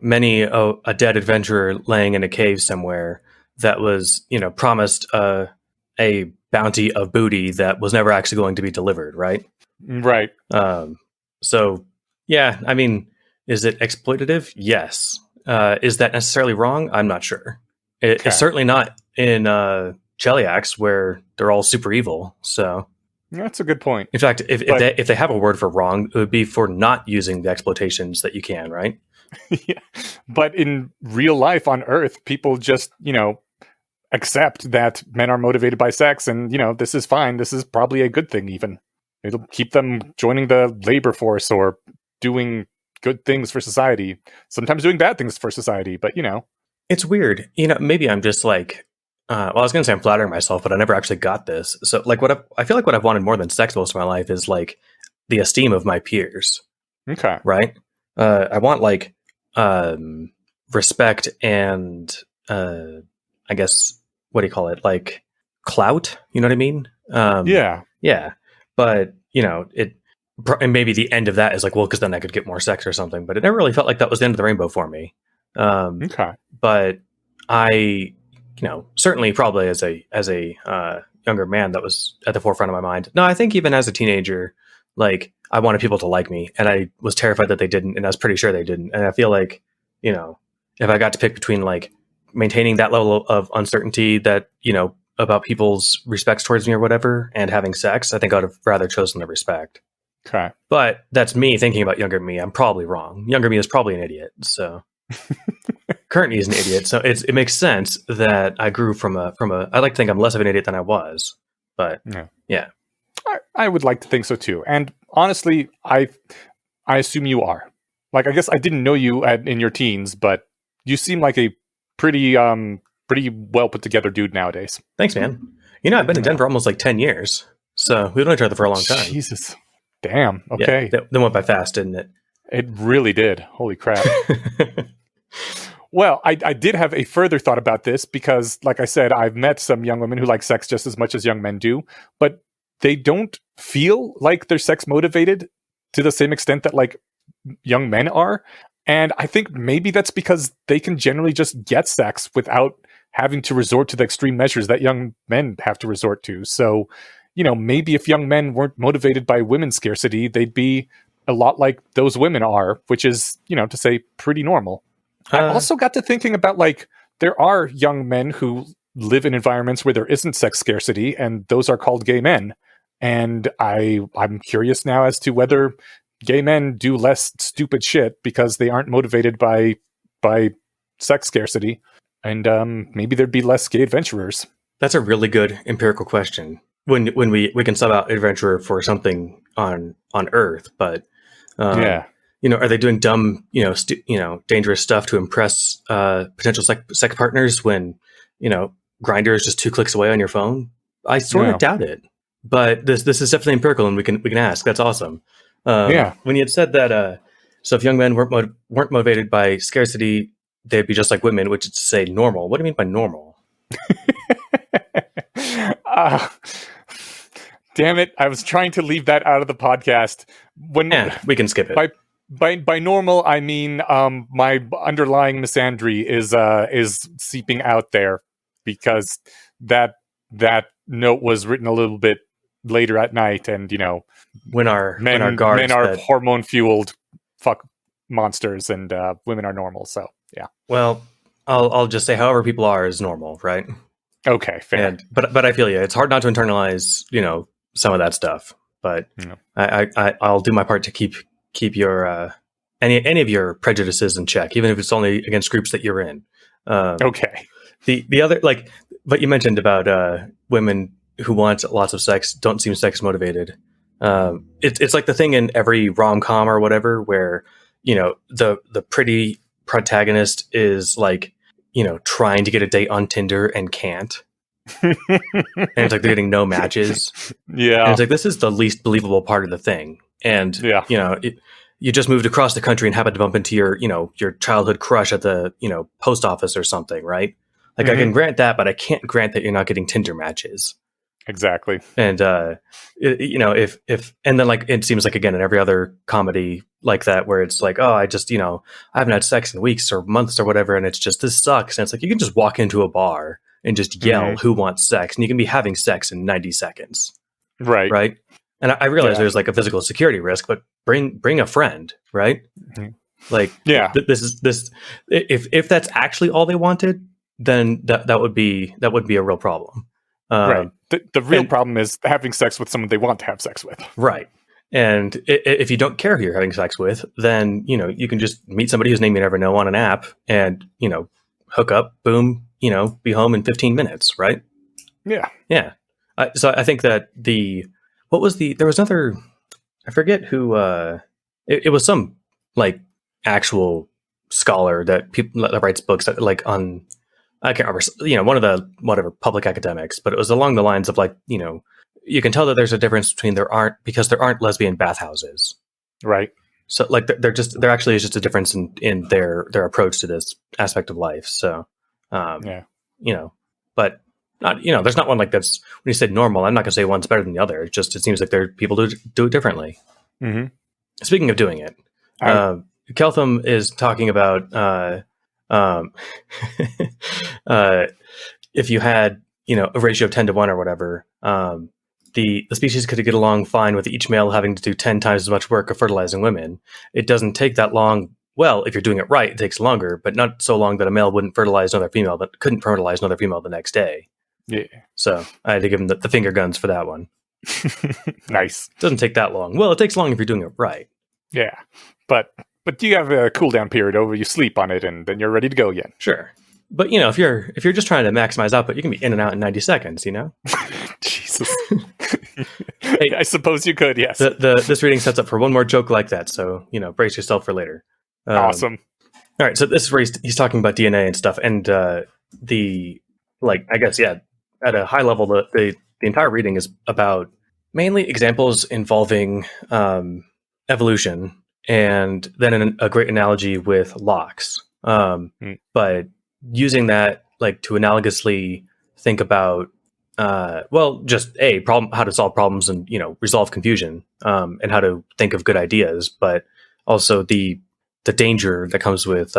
many a dead adventurer laying in a cave somewhere that was, promised a bounty of booty that was never actually going to be delivered, right?
Right.
So, yeah, I mean, is it exploitative? Yes. Is that necessarily wrong? I'm not sure. It's certainly not in Cheliax, where they're all super evil, so...
That's a good point.
In fact, if they have a word for wrong, it would be for not using the exploitations that you can, right?
Yeah. But in real life on Earth, people just, accept that men are motivated by sex, and, this is fine. This is probably a good thing, even. It'll keep them joining the labor force or doing good things for society. Sometimes doing bad things for society, but,
It's weird. Maybe I'm just like... I was going to say I'm flattering myself, but I never actually got this. So, like, I feel like what I've wanted more than sex most of my life is, like, the esteem of my peers.
Okay.
Right? I want, like, respect and, I guess, what do you call it? Like, clout? You know what I mean?
Yeah.
Yeah. But, and maybe the end of that is like, well, because then I could get more sex or something. But it never really felt like that was the end of the rainbow for me.
Okay.
But I... certainly probably as a younger man, that was at the forefront of my mind. No, I think even as a teenager, like, I wanted people to like me, and I was terrified that they didn't, and I was pretty sure they didn't. And I feel like, if I got to pick between, like, maintaining that level of uncertainty that, about people's respects towards me or whatever, and having sex, I think I would have rather chosen the respect.
Okay.
But that's me thinking about younger me. I'm probably wrong. Younger me is probably an idiot, so... Current me is an idiot, so it makes sense that I grew from a. I like to think I'm less of an idiot than I was, but yeah.
I would like to think so too. And honestly, I assume you are. Like, I guess I didn't know you in your teens, but you seem like a pretty well put together dude nowadays.
Thanks, man. I've been in Denver almost like 10 years, so we've known each other for a long time.
Jesus, damn. Okay,
yeah, that went by fast, didn't it?
It really did. Holy crap. Well, I did have a further thought about this because, like I said, I've met some young women who like sex just as much as young men do, but they don't feel like they're sex motivated to the same extent that, like, young men are. And I think maybe that's because they can generally just get sex without having to resort to the extreme measures that young men have to resort to. So, maybe if young men weren't motivated by women's scarcity, they'd be a lot like those women are, which is, to say, pretty normal. I also got to thinking about, like, there are young men who live in environments where there isn't sex scarcity, and those are called gay men. And I'm curious now as to whether gay men do less stupid shit because they aren't motivated by sex scarcity, and maybe there'd be less gay adventurers.
That's a really good empirical question. When we can sub out adventurer for something on Earth, but
Yeah.
are they doing dumb, dangerous stuff to impress potential sex partners when, Grindr is just 2 clicks away on your phone? I sort of doubt it. But this is definitely empirical, and we can ask. That's awesome. When you had said that, so if young men weren't motivated by scarcity, they'd be just like women, which is to say normal. What do you mean by normal?
Damn it! I was trying to leave that out of the podcast.
We can skip it.
By normal, I mean my underlying misandry is seeping out there, because that note was written a little bit later at night, and
when our
men are hormone fueled fuck monsters, and women are normal. So yeah.
Well, I'll just say however people are is normal, right?
Okay, fair.
But I feel you. It's hard not to internalize, some of that stuff. But I'll do my part to keep your any of your prejudices in check, even if it's only against groups that you're in.
Okay.
The other, but you mentioned about women who want lots of sex don't seem sex motivated. It's like the thing in every rom-com or whatever where the pretty protagonist is trying to get a date on Tinder and can't. And it's like they're getting no matches.
Yeah.
And it's like, this is the least believable part of the thing. And, you just moved across the country and happened to bump into your childhood crush at the, post office or something, right? Like, I can grant that, but I can't grant that you're not getting Tinder matches.
Exactly.
And, if and then it seems like, again, in every other comedy like that, where it's like, oh, I just, I haven't had sex in weeks or months or whatever. And it's just, this sucks. And it's like, you can just walk into a bar and just yell who wants sex, and you can be having sex in 90 seconds.
Right.
Right. And I realize there's a physical security risk, but bring a friend, right?
Mm-hmm.
This if that's actually all they wanted, then that would be a real problem.
Right. The real problem is having sex with someone they want to have sex with.
Right. And if you don't care who you're having sex with, then, you can just meet somebody whose name you never know on an app and, hook up, boom, be home in 15 minutes. Right.
Yeah.
Yeah. So I think that there was another, I forget who, it was some actual scholar that writes books that on, I can't remember, one of the whatever public academics, but it was along the lines of you can tell that there's a difference between there aren't lesbian bathhouses.
Right.
So there actually is just a difference in their approach to this aspect of life. So, but not, there's not one that's, when you said normal, I'm not gonna say one's better than the other. It seems like there are people who do it differently.
Mm-hmm.
Speaking of doing it, Keltham is talking about, if you had, a ratio of 10 to 1 or whatever, the species could get along fine with each male having to do 10 times as much work of fertilizing women. It doesn't take that long. Well, if you're doing it right, it takes longer, but not so long that a male couldn't fertilize another female the next day.
Yeah.
So I had to give him the finger guns for that one.
Nice.
Doesn't take that long. Well, it takes long if you're doing it right.
Yeah. But you have a cool down period over, you sleep on it, and then you're ready to go again.
Sure. But if you're just trying to maximize output, you can be in and out in 90 seconds,
Jesus. Hey, I suppose you could, yes.
This reading sets up for one more joke like that, so brace yourself for later.
Awesome.
All right, so this is where he's talking about DNA and stuff, and I guess, yeah, at a high level, the entire reading is about mainly examples involving evolution, and then a great analogy with locks. But using that to analogously think about just how to solve problems and resolve confusion, and how to think of good ideas, but also the danger that comes with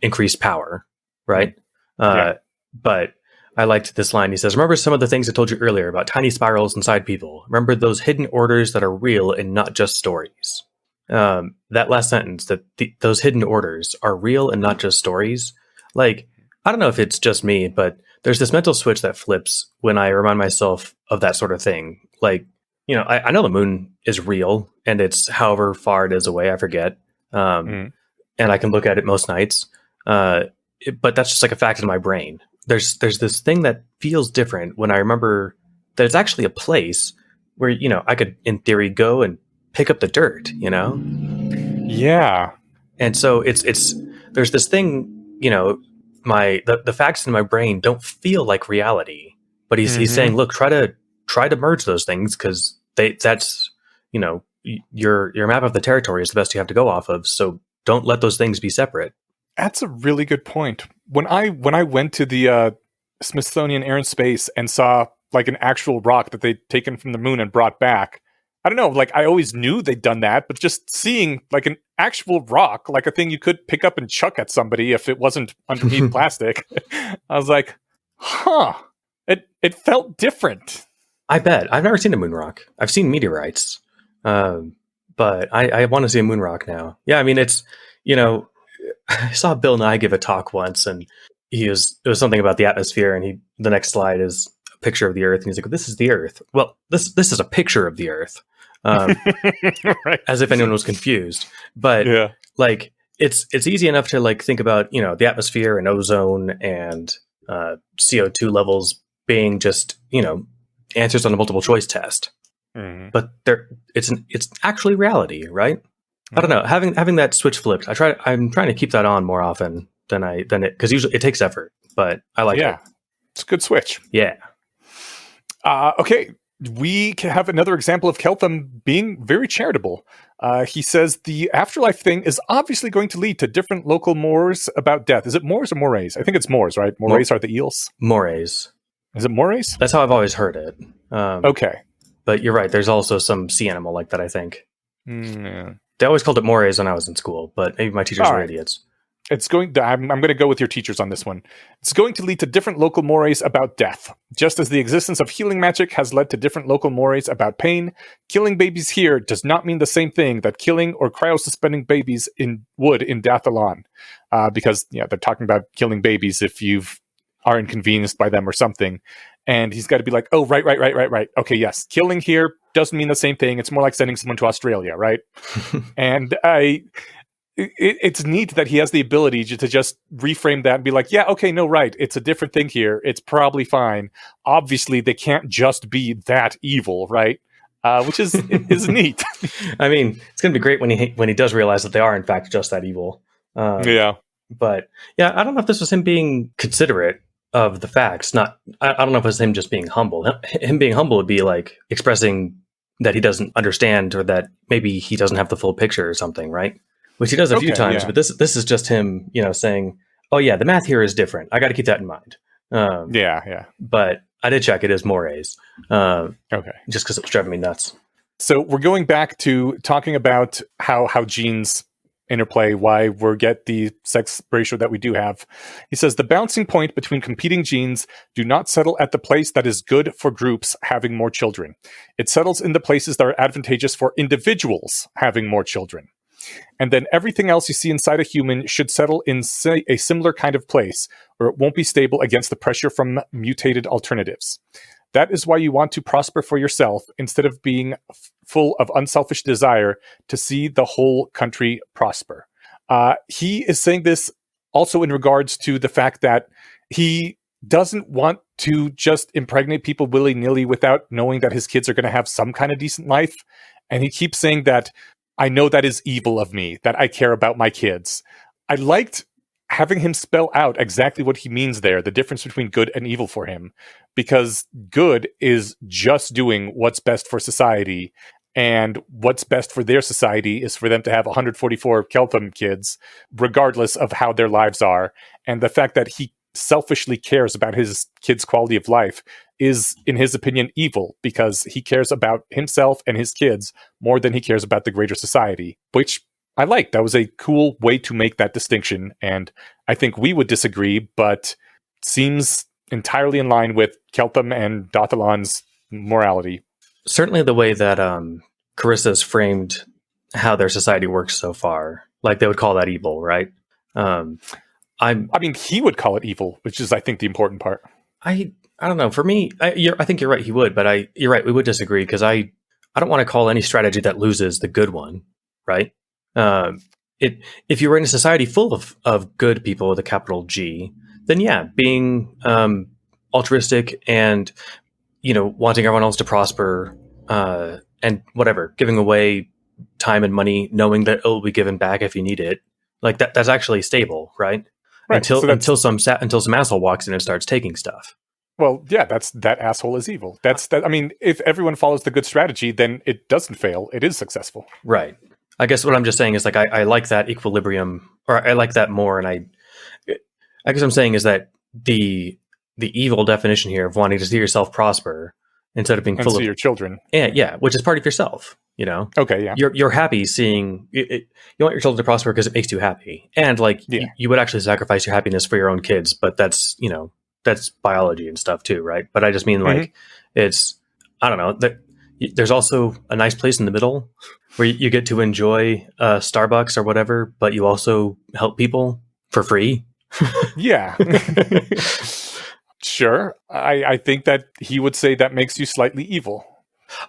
increased power, right? But I liked this line. He says, "Remember some of the things I told you earlier about tiny spirals inside people. Remember those hidden orders that are real and not just stories." That last sentence, that those hidden orders are real and not just stories. I don't know if it's just me, but there's this mental switch that flips when I remind myself of that sort of thing. Like, I know the moon is real and it's however far it is away, I forget.
Mm.
And I can look at it most nights. But that's just like a fact in my brain. There's this thing that feels different when I remember that it's actually a place where, I could, in theory, go and pick up the dirt,
Yeah.
And so there's this thing, the facts in my brain don't feel like reality, but he's saying, look, try to merge those things, because that's, your map of the territory is the best you have to go off of. So don't let those things be separate.
That's a really good point. When I went to the Smithsonian Air and Space and saw like an actual rock that they'd taken from the moon and brought back, I don't know, like I always knew they'd done that, but just seeing like an actual rock, like a thing you could pick up and chuck at somebody if it wasn't underneath plastic, I was like, huh, it felt different.
I bet. I've never seen a moon rock. I've seen meteorites, but I want to see a moon rock now. Yeah, I mean, it's, I saw Bill Nye give a talk once, and it was something about the atmosphere, and the next slide is a picture of the Earth, and he's like, "This is the Earth." Well, this is a picture of the Earth,
right.
As if anyone was confused. But
yeah,
like it's easy enough to like think about the atmosphere and ozone and CO2 levels being just answers on a multiple choice test.
Mm-hmm.
But it's actually reality, right? I don't know. Having that switch flipped, I'm trying to keep that on more often than it, because usually it takes effort, but I like it.
Yeah, it's a good switch.
Yeah.
Okay, we can have another example of Keltham being very charitable. He says the afterlife thing is obviously going to lead to different local mores about death. Is it mores or mores? I think it's mores, right? Mores are the eels.
Mores.
Is it mores?
That's how I've always heard it.
Okay.
But you're right. There's also some sea animal like that, I think.
Yeah.
They always called it mores when I was in school, but maybe my teachers were idiots.
It's going to, I'm going to go with your teachers on this one. It's going to lead to different local mores about death. Just as the existence of healing magic has led to different local mores about pain, killing babies here does not mean the same thing that killing or cryosuspending babies would in Dathalon. Because they're talking about killing babies if you are inconvenienced by them or something. And he's got to be like, oh, right. Okay, yes. Killing here doesn't mean the same thing. It's more like sending someone to Australia, right? And it's neat that he has the ability to just reframe that and be like, yeah, okay, no, right. It's a different thing here. It's probably fine. Obviously, they can't just be that evil, right? Which is neat.
I mean, it's going to be great when he does realize that they are, in fact, just that evil.
Yeah.
But, yeah, I don't know if this was him being considerate of the facts. I don't know if it's him just being humble. Him being humble would be like expressing that he doesn't understand, or that maybe he doesn't have the full picture or something, right? Which he does a few times, but this is just him, saying, "Oh yeah, the math here is different. I got to keep that in mind."
Yeah.
But I did check; it is mores.
Okay.
Just because it was driving me nuts.
So we're going back to talking about how genes interplay, why we get the sex ratio that we do have. He says the bouncing point between competing genes do not settle at the place that is good for groups having more children. It settles in the places that are advantageous for individuals having more children. And then everything else you see inside a human should settle in a similar kind of place, or it won't be stable against the pressure from mutated alternatives. That is why you want to prosper for yourself instead of being full of unselfish desire to see the whole country prosper. He is saying this also in regards to the fact that he doesn't want to just impregnate people willy-nilly without knowing that his kids are going to have some kind of decent life. And he keeps saying that, I know that is evil of me, that I care about my kids. I liked having him spell out exactly what he means there, the difference between good and evil for him, because good is just doing what's best for society, and what's best for their society is for them to have 144 Keltham kids, regardless of how their lives are. And the fact that he selfishly cares about his kids' quality of life is, in his opinion, evil, because he cares about himself and his kids more than he cares about the greater society, which I like. That was a cool way to make that distinction, and I think we would disagree, but seems entirely in line with Keltham and Dathalon's morality.
Certainly the way that Carissa's framed how their society works so far, like they would call that evil, right?
I mean, he would call it evil, which is, I think, the important part.
I don't know. For me, I think you're right. He would, but you're right. We would disagree because I don't want to call any strategy that loses the good one, right? It if you were in a society full of good people with a capital G, then yeah, being altruistic and wanting everyone else to prosper, and whatever, giving away time and money, knowing that it will be given back if you need it, like that's actually stable, right?
Right. So
Until some asshole walks in and starts taking stuff.
well, yeah, that asshole is evil. That's that. I mean, if everyone follows the good strategy, then it doesn't fail. It is successful.
Right. I guess what I'm just saying is like I like that equilibrium, or I like that more, and I guess I'm saying is that the evil definition here of wanting to see yourself prosper instead of being
And
full
see
of
your children.
yeah, which is part of yourself.
Okay, yeah.
You're happy seeing it, you want your children to prosper because it makes you happy, and like
Yeah.
you would actually sacrifice your happiness for your own kids, but that's that's biology and stuff too, right? But I just mean like it's I don't know that there's also a nice place in the middle where you get to enjoy Starbucks or whatever, but you also help people for free.
Yeah. Sure. I think that he would say that makes you slightly evil.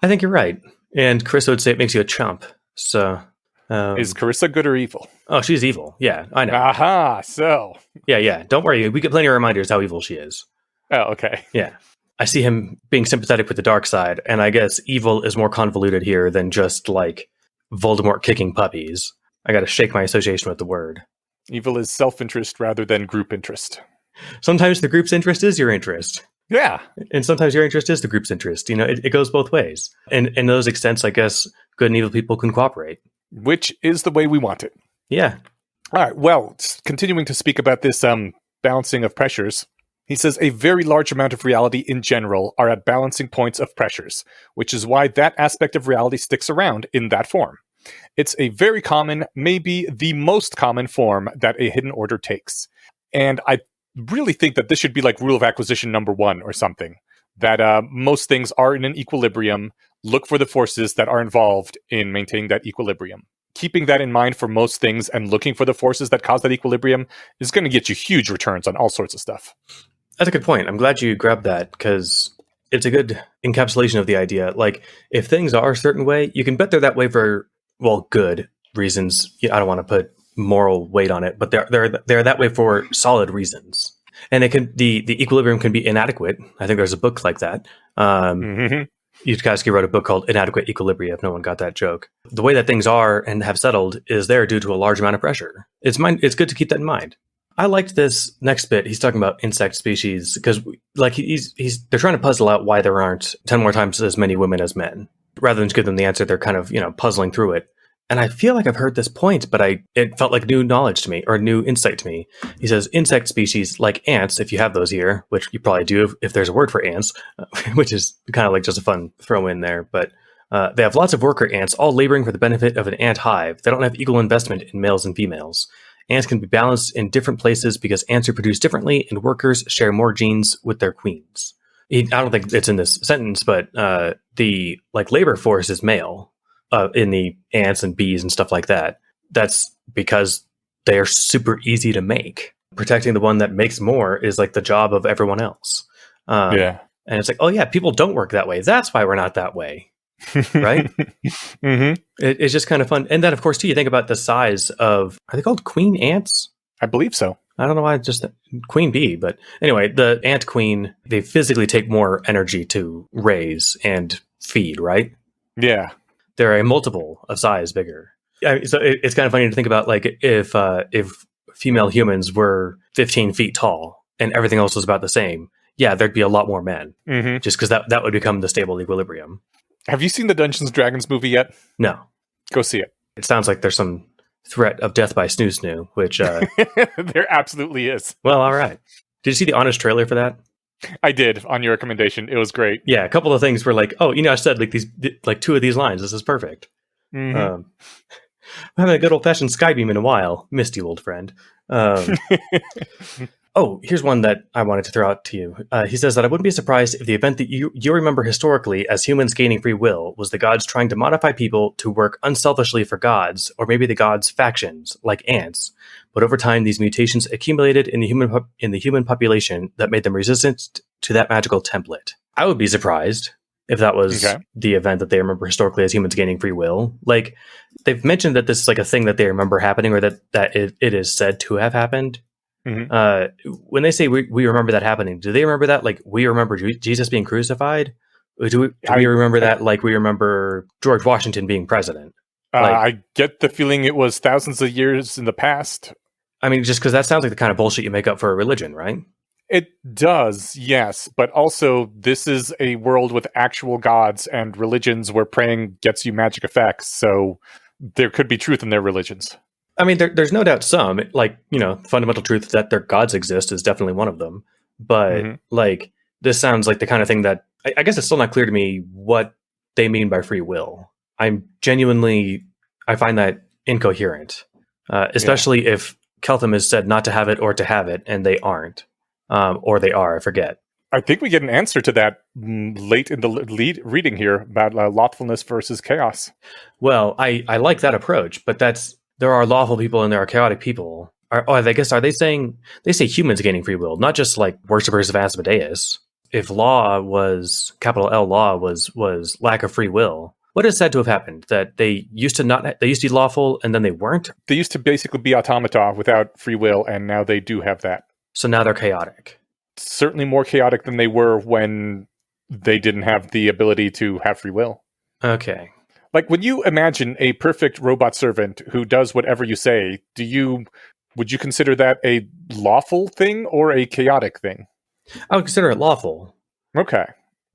I think you're right, and Carissa would say it makes you a chump. So
Is Carissa good or evil?
oh, she's evil. Yeah, I know.
Aha, so.
Yeah. Don't worry, we get plenty of reminders how evil she is.
Oh, okay.
Yeah. I see him being sympathetic with the dark side, and I guess evil is more convoluted here than just like Voldemort kicking puppies. I got to shake my association with the word.
Evil is self-interest rather than group interest.
Sometimes the group's interest is your interest,
Yeah.
and sometimes your interest is the group's interest. It goes both ways. And in those extents, I guess good and evil people can cooperate.
Which is the way we want it.
Yeah.
All right. Well, continuing to speak about this balancing of pressures, he says a very large amount of reality in general are at balancing points of pressures, which is why that aspect of reality sticks around in that form. It's a very common, maybe the most common form that a hidden order takes. And I really think that this should be like rule of acquisition number 1 or something, that most things are in an equilibrium. Look for the forces that are involved in maintaining that equilibrium. Keeping that in mind for most things and looking for the forces that cause that equilibrium is going to get you huge returns on all sorts of stuff.
That's a good point. I'm glad you grabbed that because it's a good encapsulation of the idea. Like, if things are a certain way, you can bet they're that way for, well, good reasons. I don't want to put moral weight on it, but they're that way for solid reasons. And it can the equilibrium can be inadequate. I think there's a book like that. Yudkowsky wrote a book called Inadequate Equilibria, if no one got that joke. The way that things are and have settled is there due to a large amount of pressure. It's good to keep that in mind. I liked this next bit. He's talking about insect species because like they're trying to puzzle out why there aren't 10 more times as many women as men. Rather than just give them the answer, they're kind of, puzzling through it. And I feel like I've heard this point, but it felt like new knowledge to me or new insight to me. He says insect species like ants, if you have those here, which you probably do if there's a word for ants, which is kind of like just a fun throw in there. But they have lots of worker ants, all laboring for the benefit of an ant hive. They don't have equal investment in males and females. Ants can be balanced in different places because ants are produced differently and workers share more genes with their queens. I don't think it's in this sentence, but the labor force is male. In the ants and bees and stuff like that. That's because they're super easy to make. Protecting the one that makes more is like the job of everyone else.
Yeah.
And it's like, oh yeah, people don't work that way. That's why we're not that way. Right? It's just kind of fun. And then of course too, you think about the size of, are they called queen ants?
I believe so.
I don't know why, just queen bee. But anyway, the ant queen, they physically take more energy to raise and feed, right?
Yeah.
They're a multiple of size bigger. So it's kind of funny to think about, like, if female humans were 15 feet tall and everything else was about the same, yeah, there'd be a lot more men. Just because that would become the stable equilibrium.
Have you seen the Dungeons & Dragons movie yet?
No.
Go see it.
It sounds like there's some threat of death by snoo snoo, which...
There absolutely is.
Well, all right. Did you see the honest trailer for that?
I did, on your recommendation. It was great.
Yeah, a couple of things were like, oh, I said like 2 of these lines. This is perfect. I'm having a good old-fashioned Skybeam in a while. Missed you, old friend. Oh, here's one that I wanted to throw out to you. He says that I wouldn't be surprised if the event that you remember historically as humans gaining free will was the gods trying to modify people to work unselfishly for gods, or maybe the gods' factions, like ants. But over time, these mutations accumulated in the human population that made them resistant to that magical template. I would be surprised if that was the event that they remember historically as humans gaining free will. Like, they've mentioned that this is like a thing that they remember happening, or that it is said to have happened. When they say we remember that happening, do they remember that like we remember Jesus being crucified? Or do we remember that like we remember George Washington being president?
I get the feeling it was thousands of years in the past.
I mean, just because that sounds like the kind of bullshit you make up for a religion, right?
It does, yes. But also, this is a world with actual gods and religions where praying gets you magic effects. So there could be truth in their religions.
I mean, there's no doubt some, like, fundamental truth that their gods exist is definitely one of them. But, like, this sounds like the kind of thing that, I guess it's still not clear to me what they mean by free will. I find that incoherent, especially if Keltham is said not to have it or to have it, and they aren't. Or they are, I forget.
I think we get an answer to that late in the reading here about lawfulness versus chaos.
Well, I like that approach, but there are lawful people and there are chaotic people. Are they saying they say humans gaining free will, not just like worshippers of Asmodeus? If law was capital L law was lack of free will, what is said to have happened? That they used to be lawful and then they weren't?
They used to basically be automata without free will, and now they do have that.
So now they're chaotic.
Certainly more chaotic than they were when they didn't have the ability to have free will.
Okay.
Like, when you imagine a perfect robot servant who does whatever you say, would you consider that a lawful thing or a chaotic thing?
I would consider it lawful.
Okay.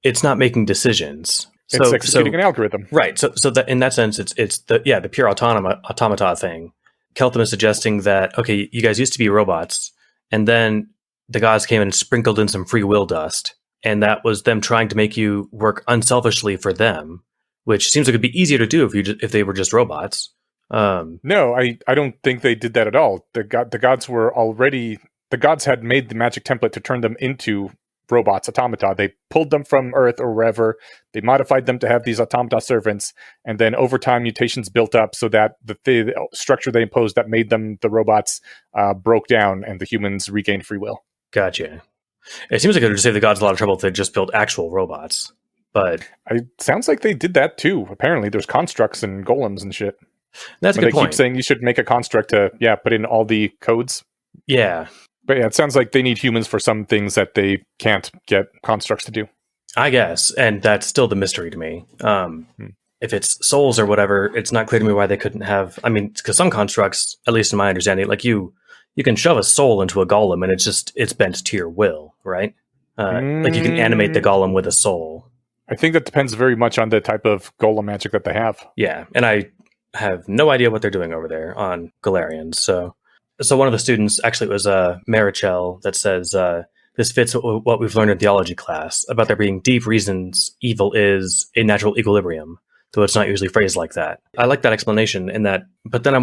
It's not making decisions.
It's executing an algorithm.
Right. So that in that sense, it's the pure automata thing. Keltham is suggesting that, okay, you guys used to be robots, and then the gods came and sprinkled in some free will dust, and that was them trying to make you work unselfishly for them, which seems like it'd be easier to do if they were just robots.
No, I don't think they did that at all. The gods had made the magic template to turn them into robots, automata. They pulled them from Earth or wherever. They modified them to have these automata servants, and then over time mutations built up so that the structure they imposed that made them the robots broke down, and the humans regained free will.
Gotcha. It seems like it would save the gods a lot of trouble if they just built actual robots. But
it sounds like they did that too. Apparently, there's constructs and golems and shit.
That's a good point.
They keep saying you should make a construct to put in all the codes.
Yeah.
But yeah, it sounds like they need humans for some things that they can't get constructs to do.
I guess, and that's still the mystery to me. If it's souls or whatever, it's not clear to me why they couldn't have. I mean, because some constructs, at least in my understanding, like you can shove a soul into a golem and it's bent to your will, right? Like you can animate the golem with a soul.
I think that depends very much on the type of golem magic that they have.
Yeah, and I have no idea what they're doing over there on Galarians. So one of the students, actually it was Marichel, that says this fits what we've learned in theology class about there being deep reasons evil is a natural equilibrium, though it's not usually phrased like that. I like that explanation in that, but then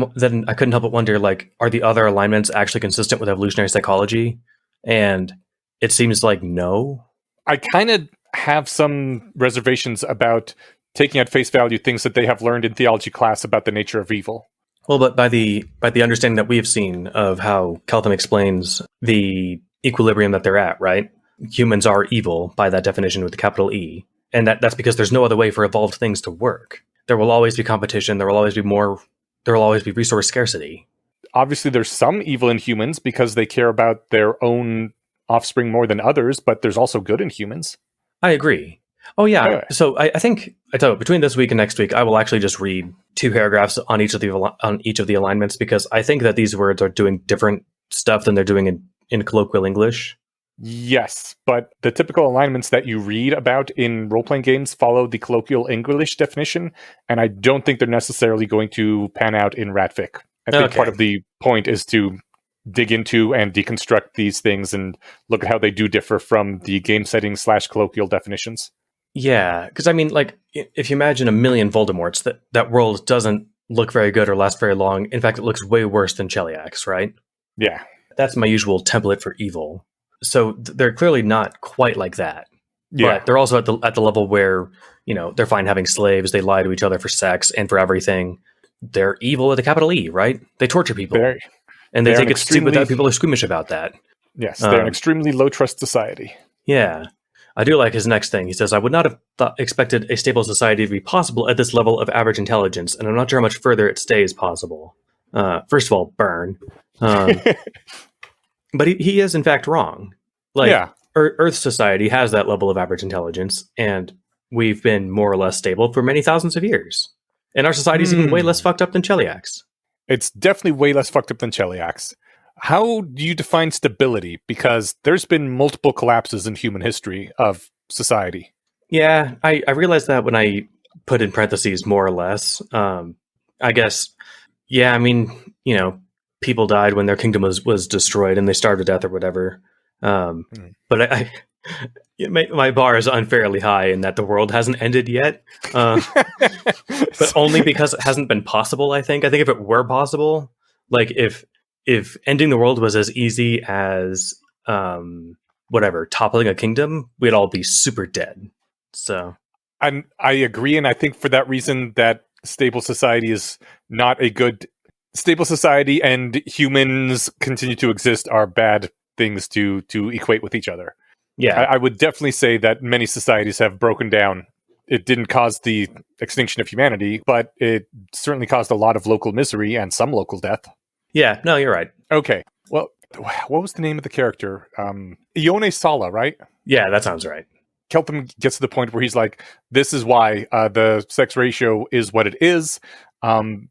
I couldn't help but wonder, like, are the other alignments actually consistent with evolutionary psychology? And it seems like no. I
kind of have some reservations about taking at face value things that they have learned in theology class about the nature of evil.
Well, but by the understanding that we have seen of how Keltham explains the equilibrium that they're at, right? Humans are evil by that definition with the capital E. And that's because there's no other way for evolved things to work. There will always be competition. There will always be resource scarcity.
Obviously, there's some evil in humans because they care about their own offspring more than others, but there's also good in humans.
I agree. Oh, yeah. Anyway. So I think, between this week and next week, I will actually just read 2 paragraphs on each of the alignments, because I think that these words are doing different stuff than they're doing in colloquial English.
Yes, but the typical alignments that you read about in role-playing games follow the colloquial English definition, and I don't think they're necessarily going to pan out in Ratfic. I think part of the point is to dig into and deconstruct these things and look at how they do differ from the game setting / colloquial definitions. Yeah,
because I mean, like, if you imagine a million Voldemorts, that world doesn't look very good or last very long. In fact, it looks way worse than Cheliax, right?
Yeah.
that's my usual template for evil. So they're clearly not quite like that.
Yeah.
But they're also at the level where, they're fine having slaves. They lie to each other for sex and for everything. They're evil with a capital E, right? They torture people. And they think it's stupid that people are squeamish about that.
Yes, they're an extremely low-trust society.
Yeah. I do like his next thing. He says, I would not have expected a stable society to be possible at this level of average intelligence, and I'm not sure how much further it stays possible. First of all, burn. But he is, in fact, wrong. Earth society has that level of average intelligence, and we've been more or less stable for many thousands of years. And our society is even way less fucked up than Cheliak's.
It's definitely way less fucked up than Cheliak's. How do you define stability? Because there's been multiple collapses in human history of society.
Yeah, I realized that when I put in parentheses more or less. I guess, yeah, I mean, people died when their kingdom was destroyed and they starved to death or whatever. But my bar is unfairly high in that the world hasn't ended yet. But only because it hasn't been possible, I think. I think if it were possible, like if ending the world was as easy as toppling a kingdom, we'd all be super dead. So
I agree, and I think for that reason that stable society is not a good stable society, and humans continue to exist are bad things to equate with each other.
Yeah,
I would definitely say that many societies have broken down. It didn't cause the extinction of humanity, but it certainly caused a lot of local misery and some local death.
Yeah, no, you're right.
Okay, well, what was the name of the character? Ione Sala, right?
Yeah, that sounds right.
Keltham gets to the point where he's like, this is why the sex ratio is what it is,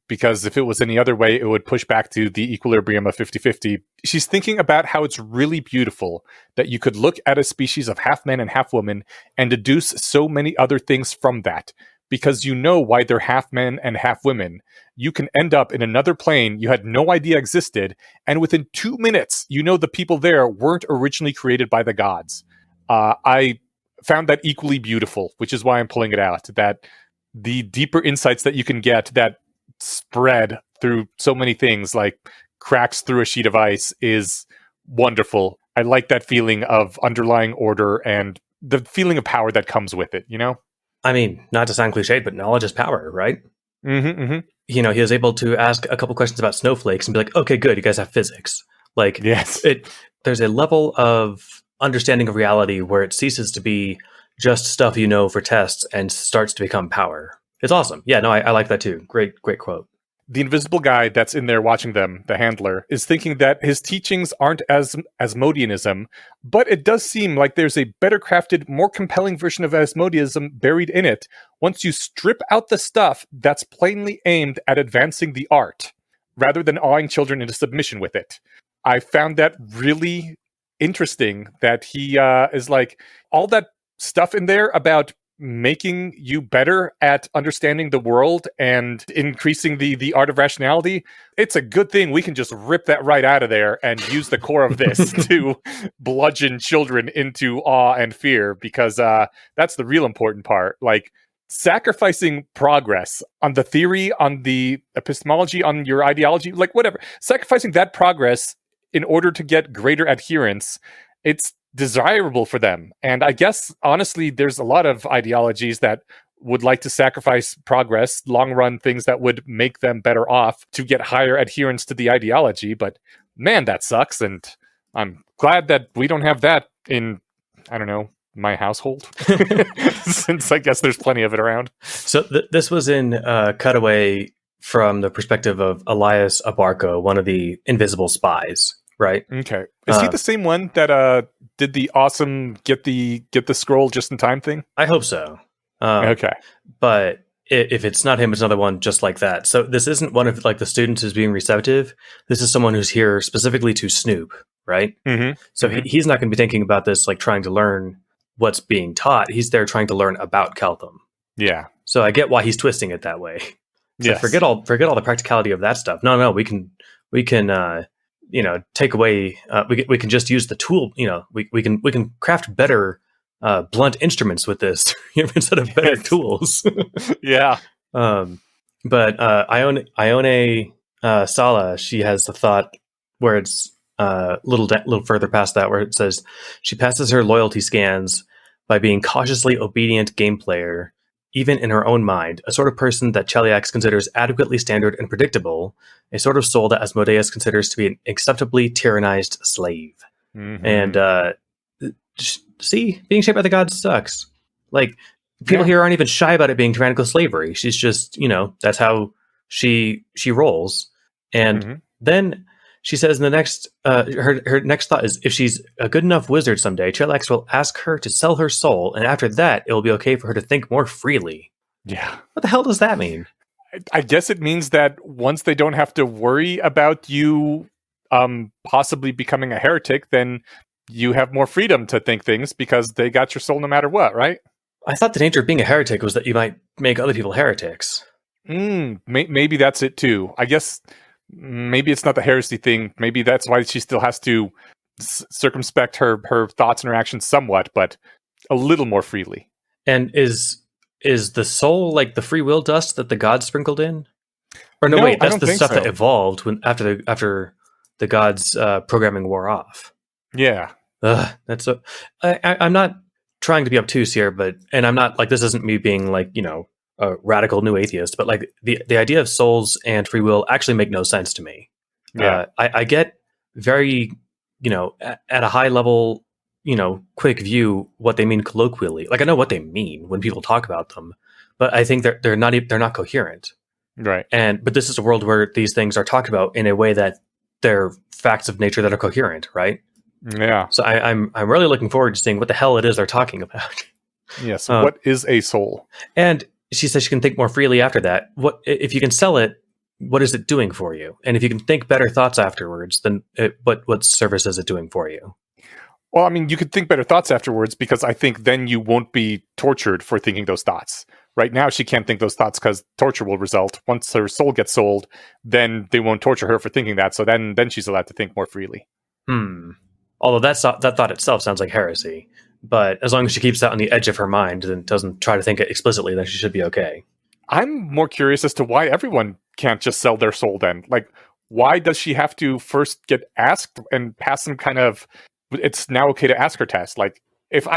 because if it was any other way, it would push back to the equilibrium of 50-50. She's thinking about how it's really beautiful that you could look at a species of half man and half woman and deduce so many other things from that, because you know why they're half men and half women. You can end up in another plane you had no idea existed, and within 2 minutes, you know the people there weren't originally created by the gods. I found that equally beautiful, which is why I'm pulling it out, that the deeper insights that you can get that spread through so many things, like cracks through a sheet of ice, is wonderful. I like that feeling of underlying order and the feeling of power that comes with it,
I mean, not to sound cliched, but knowledge is power, right?
Mm-hmm, mm-hmm.
He was able to ask a couple questions about snowflakes and be like, okay, good, you guys have physics. Like,
yes,
there's a level of understanding of reality where it ceases to be just stuff for tests and starts to become power. It's awesome. Yeah, no, I like that too. Great quote.
The invisible guy that's in there watching them, the handler, is thinking that his teachings aren't as Asmodeanism, but it does seem like there's a better crafted, more compelling version of Asmodeanism buried in it once you strip out the stuff that's plainly aimed at advancing the art, rather than awing children into submission with it. I found that really interesting, that he is like, all that stuff in there about making you better at understanding the world and increasing the art of rationality, it's a good thing we can just rip that right out of there and use the core of this to bludgeon children into awe and fear, because that's the real important part. Like, sacrificing progress on the theory, on the epistemology, on your ideology, like whatever, sacrificing that progress in order to get greater adherence, it's desirable for them. And I guess, honestly, there's a lot of ideologies that would like to sacrifice progress, long run things that would make them better off to get higher adherence to the ideology. But man, that sucks. And I'm glad that we don't have that in, I don't know, my household, since I guess there's plenty of it around.
So this was in Cutaway from the perspective of Elias Abarco, one of the invisible spies, right?
Okay. Is he the same one that did the awesome get the scroll just in time thing?
I hope so.
Okay.
But if it's not him, it's another one just like that. So this isn't one of like the students who's being receptive. This is someone who's here specifically to snoop, right?
Mm-hmm.
So he's not going to be thinking about this like trying to learn what's being taught. He's there trying to learn about Keltham.
Yeah.
So I get why he's twisting it that way. So
yes.
Forget all the practicality of that stuff. No, we can take away. We can just use the tool. We can craft better blunt instruments with this instead of better tools.
Yeah.
But Ione Sala, she has the thought where it's little further past that, where it says she passes her loyalty scans by being cautiously obedient game player, even in her own mind, a sort of person that Cheliax considers adequately standard and predictable, a sort of soul that Asmodeus considers to be an acceptably tyrannized slave.
Mm-hmm.
And see, being shaped by the gods sucks. Like, people here aren't even shy about it being tyrannical slavery. She's just, that's how she rolls. And then she says in the next, her next thought is, if she's a good enough wizard someday, Cheliax will ask her to sell her soul, and after that, it will be okay for her to think more freely.
Yeah.
What the hell does that mean?
I guess it means that once they don't have to worry about you possibly becoming a heretic, then you have more freedom to think things because they got your soul no matter what, right?
I thought the danger of being a heretic was that you might make other people heretics.
Maybe that's it too. I guess maybe it's not the heresy thing. Maybe that's why she still has to circumspect her thoughts and her actions somewhat, but a little more freely.
And is the soul like the free will dust that the gods sprinkled in? Or no, wait, that's the stuff that evolved after the gods' programming wore off.
Yeah.
That's so. I'm not trying to be obtuse here, and I'm not like, this isn't me being like, a radical new atheist, but like the idea of souls and free will actually make no sense to me.
Yeah.
I get very, at a high level, quick view what they mean colloquially. Like, I know what they mean when people talk about them, but I think they're not coherent.
Right.
But this is a world where these things are talked about in a way that they're facts of nature that are coherent, right?
Yeah.
So I'm really looking forward to seeing what the hell it is they're talking about.
Yes. What is a soul?
And she says she can think more freely after that. What if you can sell it? What is it doing for you? And if you can think better thoughts afterwards, then what service is it doing for you?
Well, I mean, you could think better thoughts afterwards because I think then you won't be tortured for thinking those thoughts. Right now, she can't think those thoughts because torture will result. Once her soul gets sold, then they won't torture her for thinking that. So then she's allowed to think more freely.
Although that thought itself sounds like heresy. But as long as she keeps that on the edge of her mind and doesn't try to think it explicitly, then she should be okay.
I'm more curious as to why everyone can't just sell their soul then. Like, why does she have to first get asked and pass some kind of, it's now okay to ask her test? Like, if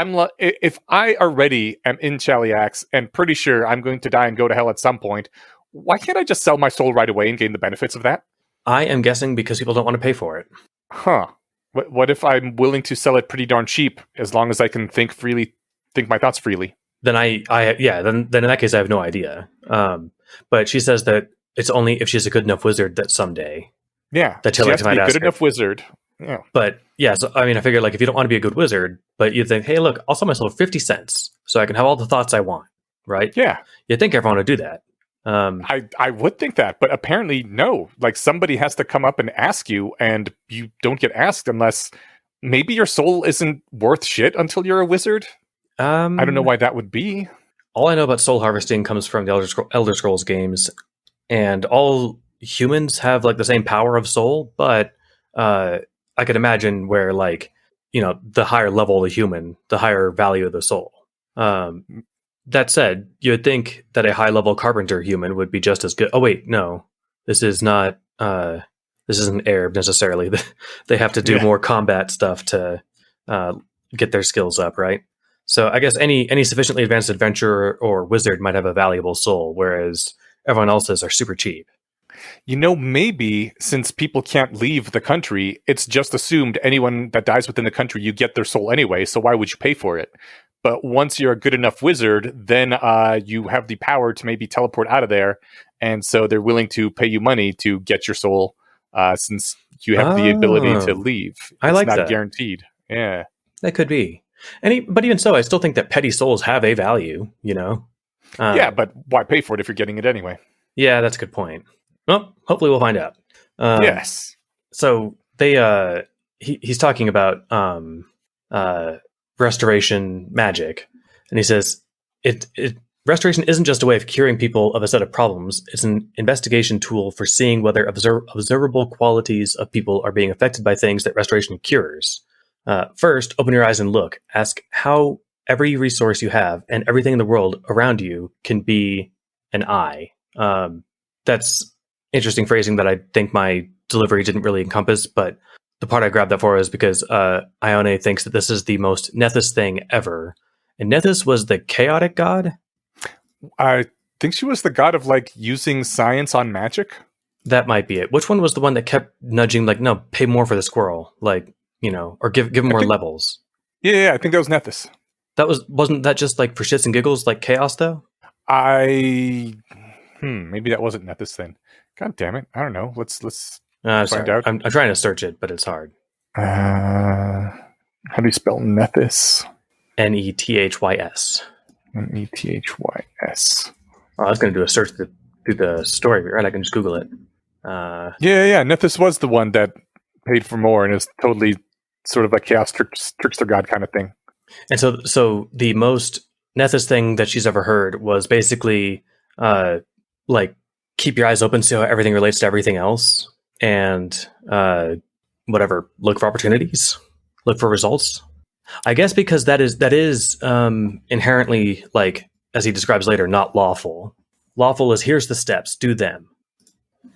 I already am in Cheliax and pretty sure I'm going to die and go to hell at some point, why can't I just sell my soul right away and gain the benefits of that?
I am guessing because people don't want to pay for it.
Huh. What if I'm willing to sell it pretty darn cheap as long as I can think my thoughts freely?
Then then in that case I have no idea. But she says that it's only if she's a good enough wizard that someday.
Yeah,
that
she has to be a good enough wizard. Yeah.
But yeah, so I mean, I figure like if you don't want to be a good wizard, but you think, hey, look, I'll sell myself 50 cents so I can have all the thoughts I want, right?
Yeah.
You'd think everyone would do that.
I would think that, but apparently no. Like, somebody has to come up and ask you, and you don't get asked unless maybe your soul isn't worth shit until you're a wizard. I don't know why that would be.
All I know about soul harvesting comes from the Elder Scrolls games, and all humans have like the same power of soul, but I could imagine where like, the higher level the human, the higher value of the soul. That said, you would think that a high-level carpenter human would be just as good. Oh, wait, no. This is not... this isn't Arab, necessarily. They have to do more combat stuff to get their skills up, right? So I guess any sufficiently advanced adventurer or wizard might have a valuable soul, whereas everyone else's are super cheap.
Maybe since people can't leave the country, it's just assumed anyone that dies within the country, you get their soul anyway, so why would you pay for it? But once you're a good enough wizard, then you have the power to maybe teleport out of there. And so they're willing to pay you money to get your soul since you have the ability to leave.
I like that.
It's not guaranteed. Yeah.
That could be. But even so, I still think that petty souls have a value,
Yeah, but why pay for it if you're getting it anyway?
Yeah, that's a good point. Well, hopefully we'll find out.
Yes.
So they he's talking about restoration magic, and he says restoration isn't just a way of curing people of a set of problems. It's an investigation tool for seeing whether observable qualities of people are being affected by things that restoration cures. First, open your eyes and look. Ask how every resource you have and everything in the world around you can be an eye. That's interesting phrasing that I think my delivery didn't really encompass, but the part I grabbed that for is because Ione thinks that this is the most Nethys thing ever. And Nethys was the chaotic god?
I think she was the god of like using science on magic.
That might be it. Which one was the one that kept nudging, like, no, pay more for the squirrel, like, or give him more levels?
Yeah, I think that was Nethys.
Wasn't that just like for shits and giggles, like chaos though?
Maybe that wasn't Nethys then. God damn it! I don't know. Let's
find out. I'm trying to search it, but it's hard.
How do you spell Nethys?
Nethys.
Nethys.
Oh, I was going to do a search through the story, right? I can just Google it.
Yeah. Nethys was the one that paid for more and is totally sort of a chaos trickster god kind of thing.
And so the most Nethys thing that she's ever heard was basically like keep your eyes open, see how everything relates to everything else, and whatever, look for opportunities, look for results. I guess because that is inherently, like, as he describes later, not lawful. Lawful is here's the steps, do them.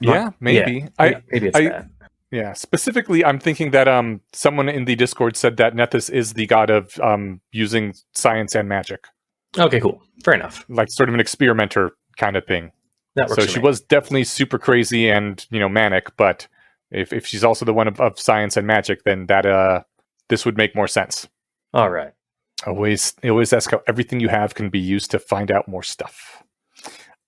Maybe.
Maybe it's that.
Yeah, specifically, I'm thinking that someone in the Discord said that Nethys is the god of using science and magic.
Okay, cool. Fair enough.
Like sort of an experimenter kind of thing.
That works.
So she was definitely super crazy and manic, but if she's also the one of science and magic, then that this would make more sense.
All right.
Always ask how everything you have can be used to find out more stuff.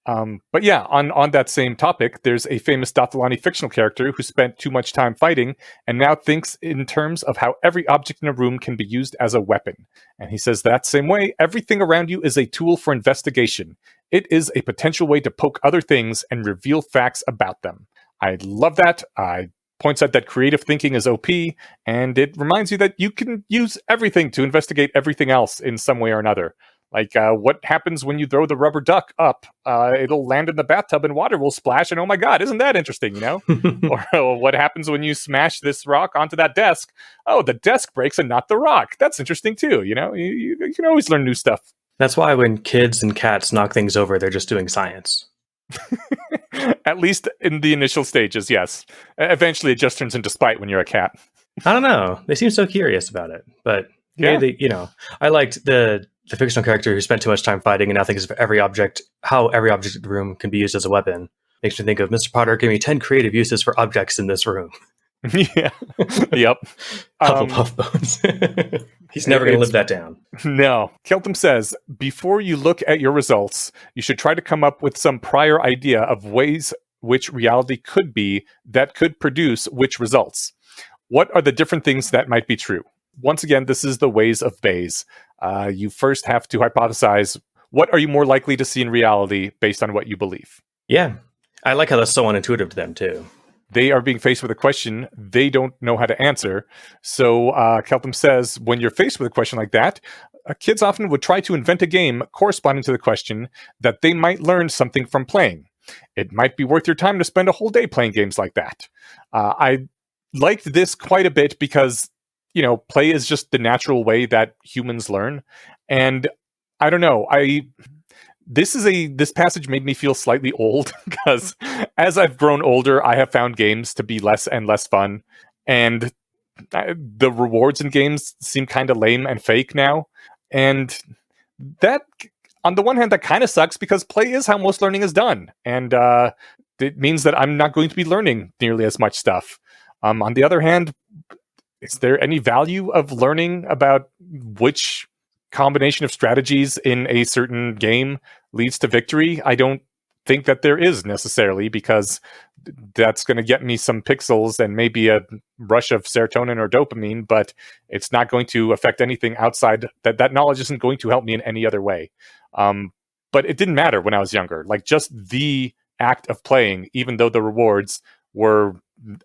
But yeah, on that same topic, there's a famous Dothraki fictional character who spent too much time fighting and now thinks in terms of how every object in a room can be used as a weapon. And he says that same way, everything around you is a tool for investigation. It is a potential way to poke other things and reveal facts about them. I love that. I points out that creative thinking is OP, and it reminds you that you can use everything to investigate everything else in some way or another. Like, what happens when you throw the rubber duck up? It'll land in the bathtub and water will splash, and oh my god, isn't that interesting, Or what happens when you smash this rock onto that desk? Oh, the desk breaks and not the rock. That's interesting too, You can always learn new stuff.
That's why when kids and cats knock things over, they're just doing science.
At least in the initial stages, yes. Eventually it just turns into spite when you're a cat.
I don't know. They seem so curious about it. But, yeah, I liked the fictional character who spent too much time fighting and now thinks of how every object in the room can be used as a weapon. Makes me think of Mr. Potter, give me 10 creative uses for objects in this room.
Yeah. Yep.
Hufflepuff bones. He's never going to live that down.
No. Keltham says, before you look at your results, you should try to come up with some prior idea of ways which reality could be that could produce which results. What are the different things that might be true? Once again, this is the ways of Bayes. You first have to hypothesize, what are you more likely to see in reality based on what you believe?
Yeah. I like how that's so unintuitive to them, too.
They are being faced with a question they don't know how to answer. So Keltham says, when you're faced with a question like that, kids often would try to invent a game corresponding to the question that they might learn something from playing. It might be worth your time to spend a whole day playing games like that. I liked this quite a bit because, play is just the natural way that humans learn. And I don't know, this passage made me feel slightly old because as I've grown older, I have found games to be less and less fun. And the rewards in games seem kind of lame and fake now. And that, on the one hand, that kind of sucks because play is how most learning is done. And it means that I'm not going to be learning nearly as much stuff. On the other hand, is there any value of learning about which combination of strategies in a certain game leads to victory? I don't think that there is necessarily, because that's going to get me some pixels and maybe a rush of serotonin or dopamine, but it's not going to affect anything outside that. That knowledge isn't going to help me in any other way. But it didn't matter when I was younger. Like, just the act of playing, even though the rewards were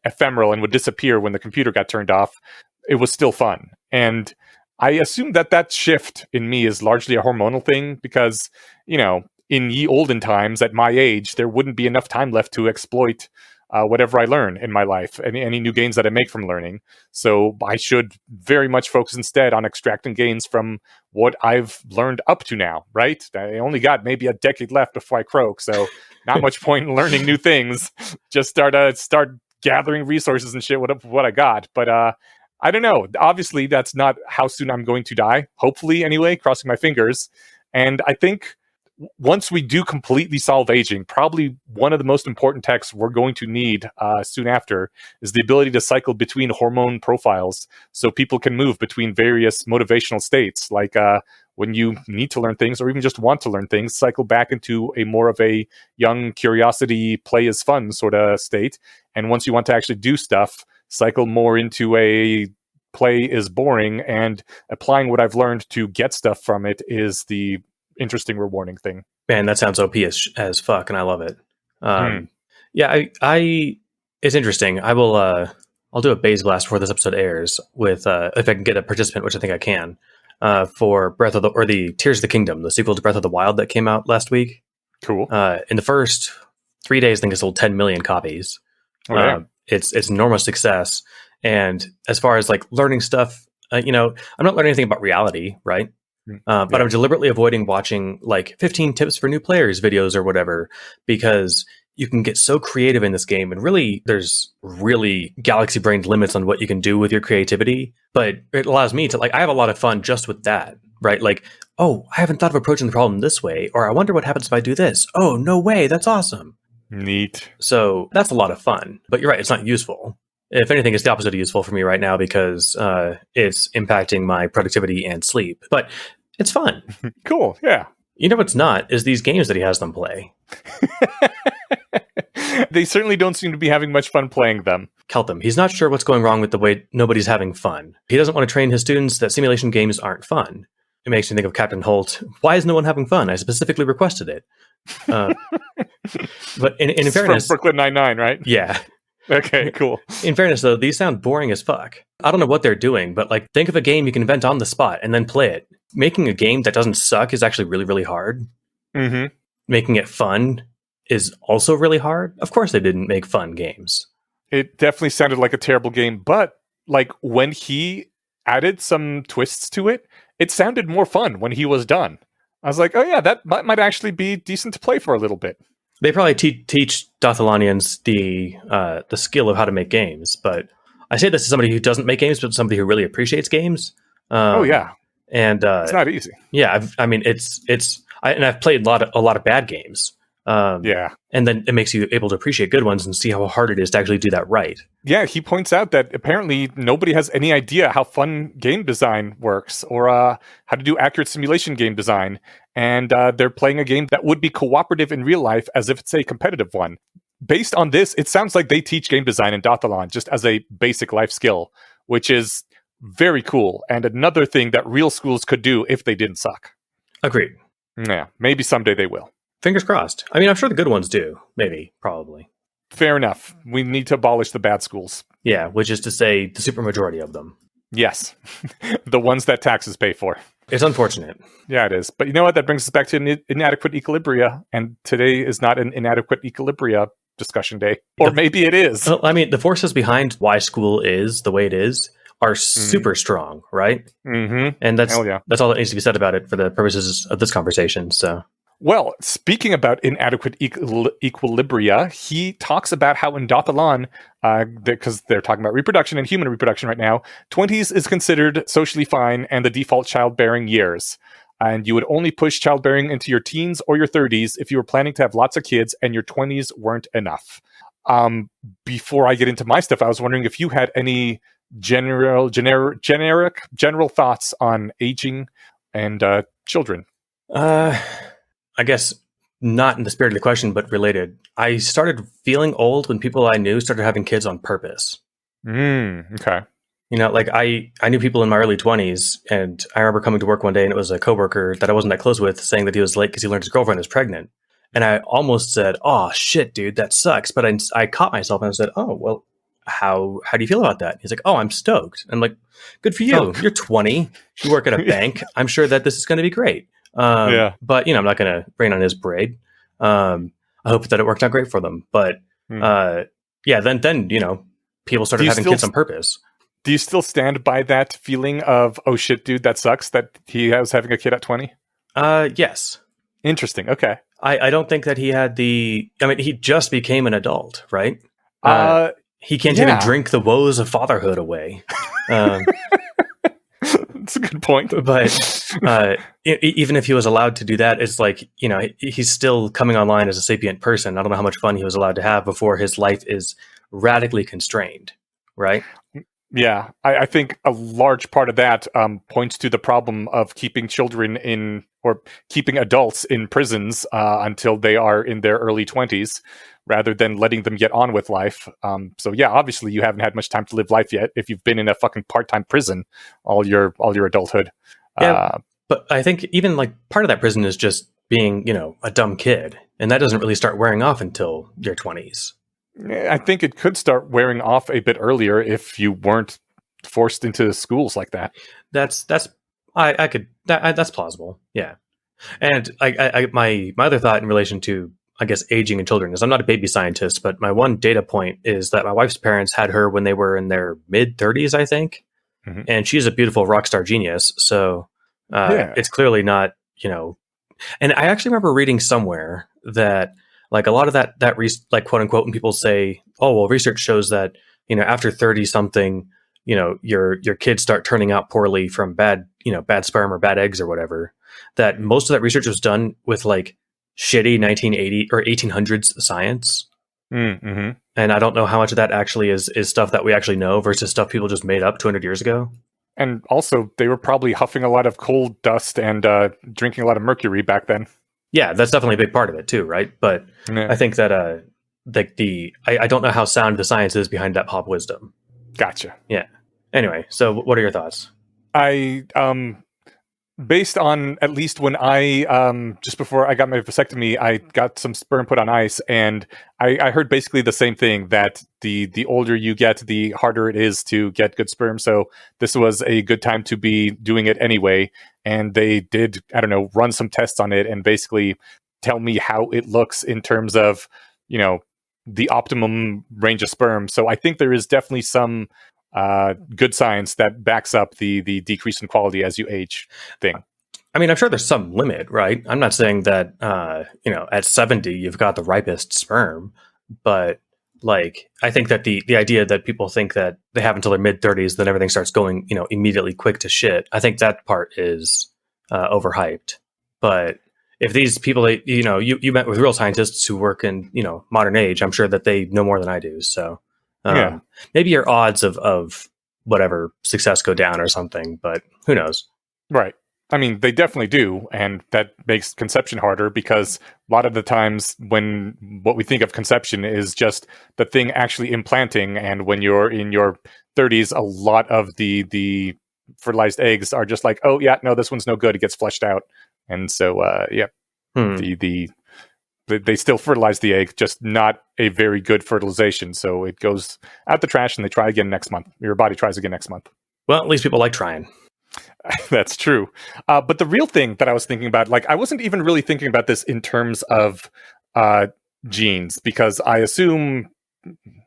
ephemeral and would disappear when the computer got turned off, it was still fun. And I assume that shift in me is largely a hormonal thing because, in ye olden times at my age, there wouldn't be enough time left to exploit whatever I learn in my life, any new gains that I make from learning. So I should very much focus instead on extracting gains from what I've learned up to now, right? I only got maybe a decade left before I croak, so not much point in learning new things. Just start gathering resources and shit, what I got. But I don't know. Obviously, that's not how soon I'm going to die. Hopefully, anyway, crossing my fingers. And I think once we do completely solve aging, probably one of the most important techs we're going to need soon after is the ability to cycle between hormone profiles so people can move between various motivational states. Like when you need to learn things or even just want to learn things, cycle back into a more of a young curiosity, play is fun sort of state. And once you want to actually do stuff, cycle more into a play is boring, and applying what I've learned to get stuff from it is the interesting, rewarding thing.
Man, that sounds OP as fuck, and I love it. Yeah, I it's interesting. I'll do a Baze Blast before this episode airs with if I can get a participant, which I think I can, for the Tears of the Kingdom, the sequel to Breath of the Wild that came out last week.
Cool.
In the first 3 days, I think it sold 10 million copies. It's an enormous success. And as far as like learning stuff, I'm not learning anything about reality, right? But I'm deliberately avoiding watching like 15 tips for new players videos or whatever, because you can get so creative in this game, and really there's really galaxy brained limits on what you can do with your creativity. But it allows me to I have a lot of fun just with that, right? Like, oh, I haven't thought of approaching the problem this way, or I wonder what happens if I do this. Oh, no way, that's awesome.
Neat.
So that's a lot of fun. But you're right, it's not useful. If anything, it's the opposite of useful for me right now, because it's impacting my productivity and sleep. But it's fun.
Cool, yeah.
You know what's not is these games that he has them play.
They certainly don't seem to be having much fun playing them.
Keltham, he's not sure what's going wrong with the way nobody's having fun. He doesn't want to train his students that simulation games aren't fun. It makes me think of Captain Holt. Why is no one having fun? I specifically requested it. But in fairness...
From Brooklyn Nine-Nine, right?
Yeah.
Okay, cool.
In fairness, though, these sound boring as fuck. I don't know what they're doing, but think of a game you can invent on the spot and then play it. Making a game that doesn't suck is actually really, really hard.
Mm-hmm.
Making it fun is also really hard. Of course they didn't make fun games.
It definitely sounded like a terrible game, but when he added some twists to it, it sounded more fun when he was done. I was like, oh yeah, that might actually be decent to play for a little bit. They
probably teach Dothalanians the skill of how to make games, but I say this as somebody who doesn't make games, but somebody who really appreciates games.
Oh yeah,
and
it's not easy.
Yeah, I've played a lot of bad games.
Yeah,
and then it makes you able to appreciate good ones and see how hard it is to actually do that right.
Yeah, he points out that apparently nobody has any idea how fun game design works, or how to do accurate simulation game design, and they're playing a game that would be cooperative in real life as if it's a competitive one. Based on this, it sounds like they teach game design in Dothalan just as a basic life skill, which is very cool, and another thing that real schools could do if they didn't suck.
Agreed.
Yeah, maybe someday they will.
Fingers crossed. I mean, I'm sure the good ones do. Maybe. Probably.
Fair enough. We need to abolish the bad schools.
Yeah, which is to say the supermajority of them.
Yes. The ones that taxes pay for.
It's unfortunate.
Yeah, it is. But you know what? That brings us back to inadequate Equilibria. And today is not an inadequate Equilibria discussion day. Or maybe it is.
Well, I mean, the forces behind why school is the way it is are super strong, right?
Mm-hmm.
And that's all that needs to be said about it for the purposes of this conversation. So...
Well, speaking about inadequate Equilibria, he talks about how in Dothalan, because they're talking about reproduction and human reproduction right now, 20s is considered socially fine and the default childbearing years. And you would only push childbearing into your teens or your 30s if you were planning to have lots of kids and your 20s weren't enough. Before I get into my stuff, I was wondering if you had any general thoughts on aging and children.
I guess not in the spirit of the question, but related. I started feeling old when people I knew started having kids on purpose.
Okay.
I knew people in my early 20s, and I remember coming to work one day, and it was a coworker that I wasn't that close with saying that he was late because he learned his girlfriend was pregnant. And I almost said, "Oh shit, dude, that sucks." But I caught myself and I said, "Oh, well, how do you feel about that?" He's like, "Oh, I'm stoked." I'm like, "Good for you. Oh. You're 20. You work at a bank. I'm sure that this is going to be great." But I'm not going to rain on his parade. I hope that it worked out great for them. But then people started having kids on purpose.
Do you still stand by that feeling of, oh shit, dude, that sucks that he was having a kid at 20?
Yes.
Interesting. Okay.
I don't think that he had he just became an adult, right? he can't even drink the woes of fatherhood away.
That's a good point.
But even if he was allowed to do that, it's like, he's still coming online as a sapient person. I don't know how much fun he was allowed to have before his life is radically constrained, right?
Yeah, I think a large part of that points to the problem of keeping children in, or keeping adults in prisons until they are in their early 20s, rather than letting them get on with life. So yeah, obviously you haven't had much time to live life yet if you've been in a fucking part-time prison all your adulthood.
Yeah, but I think even like part of that prison is just being, a dumb kid, and that doesn't really start wearing off until your 20s.
I think it could start wearing off a bit earlier if you weren't forced into schools like that.
That's plausible. Yeah. And my other thought in relation to, I guess, aging in children is, I'm not a baby scientist, but my one data point is that my wife's parents had her when they were in their mid 30s, I think. Mm-hmm. And she's a beautiful rock star genius. So it's clearly not, and I actually remember reading somewhere that like a lot of that like quote unquote, and people say, oh, well, research shows that, after 30 something, your kids start turning out poorly from bad sperm or bad eggs or whatever, that most of that research was done with like shitty 1980 or 1800s science.
Mm-hmm.
And I don't know how much of that actually is stuff that we actually know versus stuff people just made up 200 years ago.
And also, they were probably huffing a lot of coal dust and drinking a lot of mercury back then.
Yeah, that's definitely a big part of it too, right? But I think that I don't know how sound the science is behind that pop wisdom.
Gotcha.
Yeah. Anyway, so what are your thoughts?
Based on at least when I just before I got my vasectomy, I got some sperm put on ice, and I heard basically the same thing, that the older you get, the harder it is to get good sperm. So this was a good time to be doing it anyway. And they did, I don't know, run some tests on it and basically tell me how it looks in terms of, the optimum range of sperm. So I think there is definitely some good science that backs up the decrease in quality as you age thing.
I mean, I'm sure there's some limit, right? I'm not saying that, at 70, you've got the ripest sperm, but like, I think that the idea that people think that they have until their mid 30s, then everything starts going, immediately quick to shit. I think that part is overhyped. But if these people, you met with real scientists who work in, modern age, I'm sure that they know more than I do. So maybe your odds of whatever success go down or something, but who knows?
Right. I mean, they definitely do, and that makes conception harder, because a lot of the times when what we think of conception is just the thing actually implanting, and when you're in your 30s, a lot of the fertilized eggs are just like, oh yeah, no, this one's no good, it gets flushed out. And so they still fertilize the egg, just not a very good fertilization. So it goes out the trash, and they try again next month. Your body tries again next month.
Well, at least people like trying.
That's true. But the real thing that I was thinking about, like, I wasn't even really thinking about this in terms of genes, because I assume,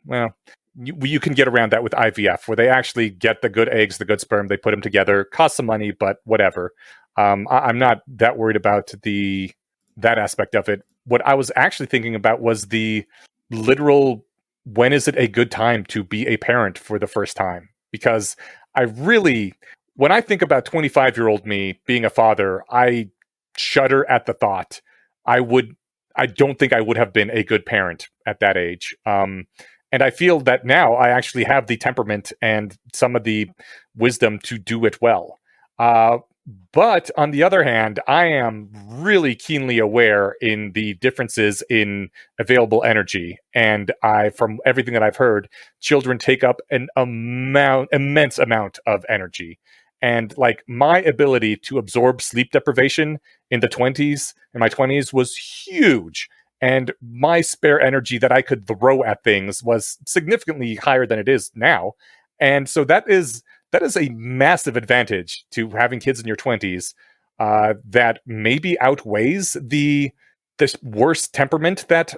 well, you can get around that with IVF, where they actually get the good eggs, the good sperm, they put them together, costs some money, but whatever. I'm not that worried about that aspect of it. What I was actually thinking about was the literal, when is it a good time to be a parent for the first time? Because when I think about 25-year-old me being a father, I shudder at the thought. I don't think I would have been a good parent at that age. And I feel that now I actually have the temperament and some of the wisdom to do it well. But on the other hand, I am really keenly aware in the differences in available energy. And from everything that I've heard, children take up an immense amount of energy. And like, my ability to absorb sleep deprivation in my 20s was huge. And my spare energy that I could throw at things was significantly higher than it is now. And so that is a massive advantage to having kids in your 20s, that maybe outweighs this worst temperament that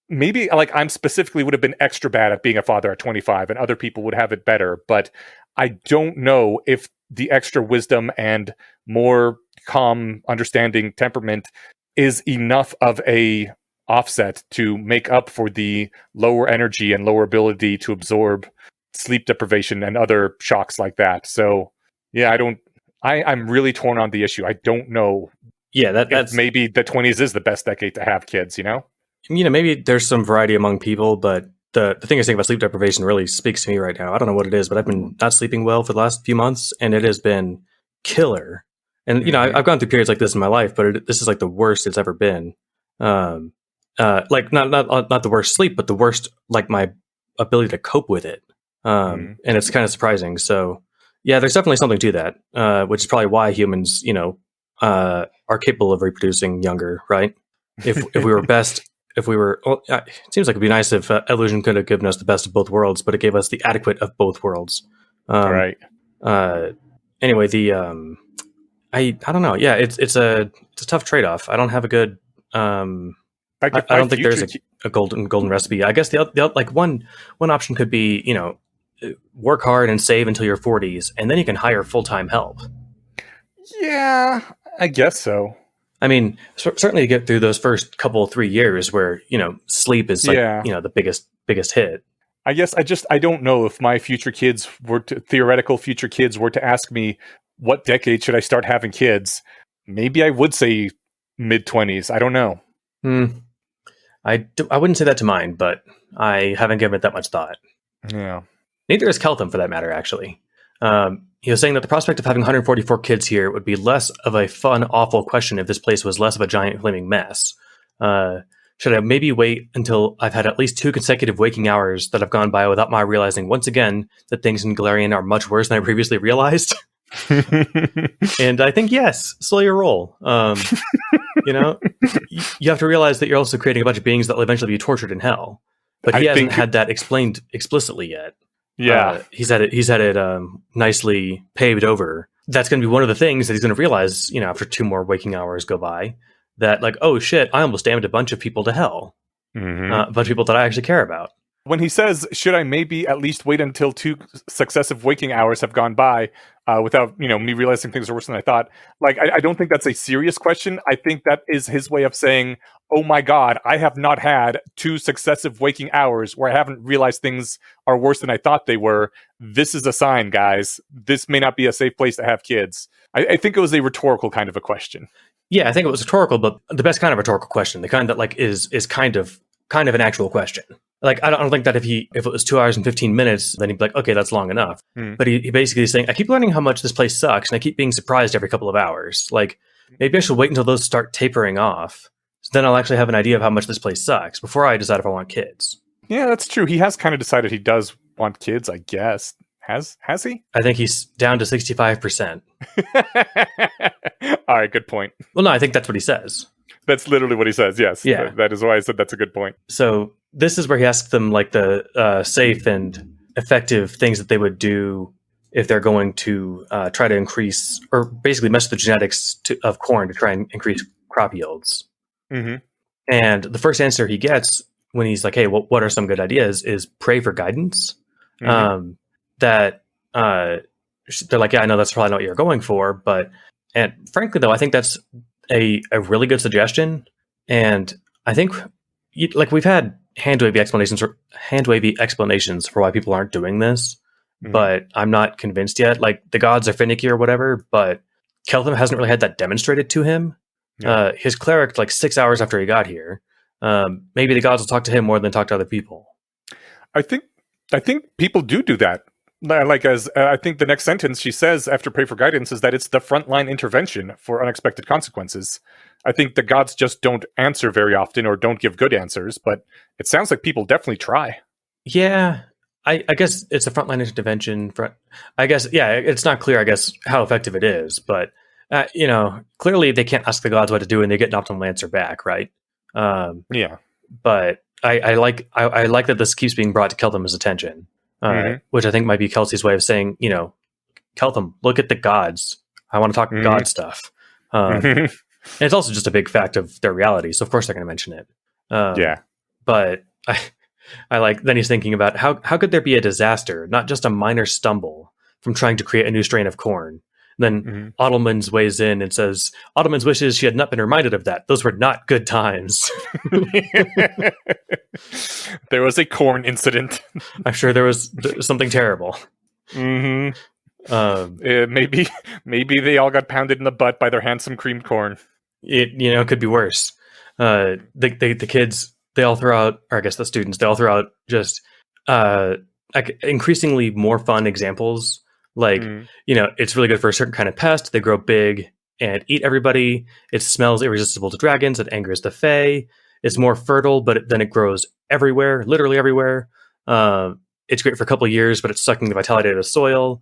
maybe, like, I'm specifically would have been extra bad at being a father at 25, and other people would have it better. But I don't know if the extra wisdom and more calm, understanding temperament is enough of a offset to make up for the lower energy and lower ability to absorb sleep deprivation and other shocks like that. So yeah, I'm really torn on the issue. I don't know.
Yeah, that's
maybe the 20s is the best decade to have kids,
maybe there's some variety among people, but the thing I think about sleep deprivation really speaks to me right now. I don't know what it is, but I've been not sleeping well for the last few months, and it has been killer. And I've gone through periods like this in my life, but this is like the worst it's ever been. Like not the worst sleep, but the worst like my ability to cope with it. And it's kind of surprising. So yeah, there's definitely something to that, which is probably why humans, are capable of reproducing younger, right? If we were best, it seems like it'd be nice if evolution could have given us the best of both worlds, but it gave us the adequate of both worlds.
Right.
Anyway, I don't know. Yeah, it's a tough trade off. I don't have a good. I don't think there's a golden recipe. I guess the like one option could be work hard and save until your 40s, and then you can hire full-time help.
Yeah, I guess so.
I mean, certainly to get through those first 3 years where sleep is like the biggest hit.
I guess I don't know if my theoretical future kids were to ask me what decade should I start having kids. Maybe I would say mid-20s. I don't know.
I wouldn't say that to mine, but I haven't given it that much thought.
Yeah.
Neither is Keltham, for that matter, actually. He was saying that the prospect of having 144 kids here would be less of a fun, awful question if this place was less of a giant flaming mess. Should I maybe wait until I've had at least 2 consecutive waking hours that have gone by without my realizing once again that things in Galarian are much worse than I previously realized? And I think, yes, slow your roll. You have to realize that you're also creating a bunch of beings that will eventually be tortured in hell. But he hasn't had that explained explicitly yet.
Yeah.
He's had it nicely paved over. That's going to be one of the things that he's going to realize, after 2 more waking hours go by, that like, oh shit, I almost damned a bunch of people to hell. A bunch of people that I actually care about.
When he says, should I maybe at least wait until 2 successive waking hours have gone by without, me realizing things are worse than I thought? Like, I don't think that's a serious question. I think that is his way of saying, oh my God, I have not had 2 successive waking hours where I haven't realized things are worse than I thought they were. This is a sign, guys. This may not be a safe place to have kids. I think it was a rhetorical kind of a question.
Yeah, I think it was rhetorical, but the best kind of rhetorical question, the kind that like is kind of an actual question. Like, I don't think that if it was 2 hours and 15 minutes, then he'd be like, okay, that's long enough. But he basically is saying, I keep learning how much this place sucks, and I keep being surprised every couple of hours. Like, maybe I should wait until those start tapering off. So then I'll actually have an idea of how much this place sucks before I decide if I want kids.
Yeah, that's true. He has kind of decided he does want kids, I guess. Has he?
I think he's down to 65%.
All right, good point.
Well, no, I think that's what he says.
That's literally what he says, yes.
Yeah.
That is why I said that's a good point.
So this is where he asks them like the safe and effective things that they would do if they're going to try to increase or basically mess with the genetics of corn to try and increase crop yields. And the first answer he gets when he's like, hey, what are some good ideas is pray for guidance. That they're like, yeah, I know that's probably not what you're going for, and frankly though, I think that's a really good suggestion. And I think we've had hand-wavy explanations for why people aren't doing this, but I'm not convinced yet. Like, the gods are finicky or whatever, but Keltham hasn't really had that demonstrated to him. His cleric, like 6 hours after he got here, maybe the gods will talk to him more than talk to other people.
I think people do that. Like, as I think the next sentence she says after pray for guidance is that it's the frontline intervention for unexpected consequences. I think the gods just don't answer very often or don't give good answers, but it sounds like people definitely try.
Yeah, I guess it's a frontline intervention. I guess, yeah, it's not clear, I guess, how effective it is, but clearly they can't ask the gods what to do and they get an optimal answer back, right?
Yeah.
But I like that this keeps being brought to Keltham's attention. Which I think might be Kelsey's way of saying, Keltham, look at the gods. I want to talk God stuff. And it's also just a big fact of their reality, so of course they're going to mention it.
Yeah.
But I like, then he's thinking about how could there be a disaster, not just a minor stumble, from trying to create a new strain of corn? Then Ottomans weighs in and says, Ottomans wishes she had not been reminded of that. Those were not good times.
There was a corn incident.
I'm sure there was something terrible.
Maybe they all got pounded in the butt by their handsome creamed corn.
It could be worse. The kids, they all throw out, or I guess the students, they all throw out just like increasingly more fun examples. Like, it's really good for a certain kind of pest. They grow big and eat everybody. It smells irresistible to dragons. It angers the fae. It's more fertile, but then it grows everywhere, literally everywhere. It's great for a couple of years, but it's sucking the vitality out of the soil.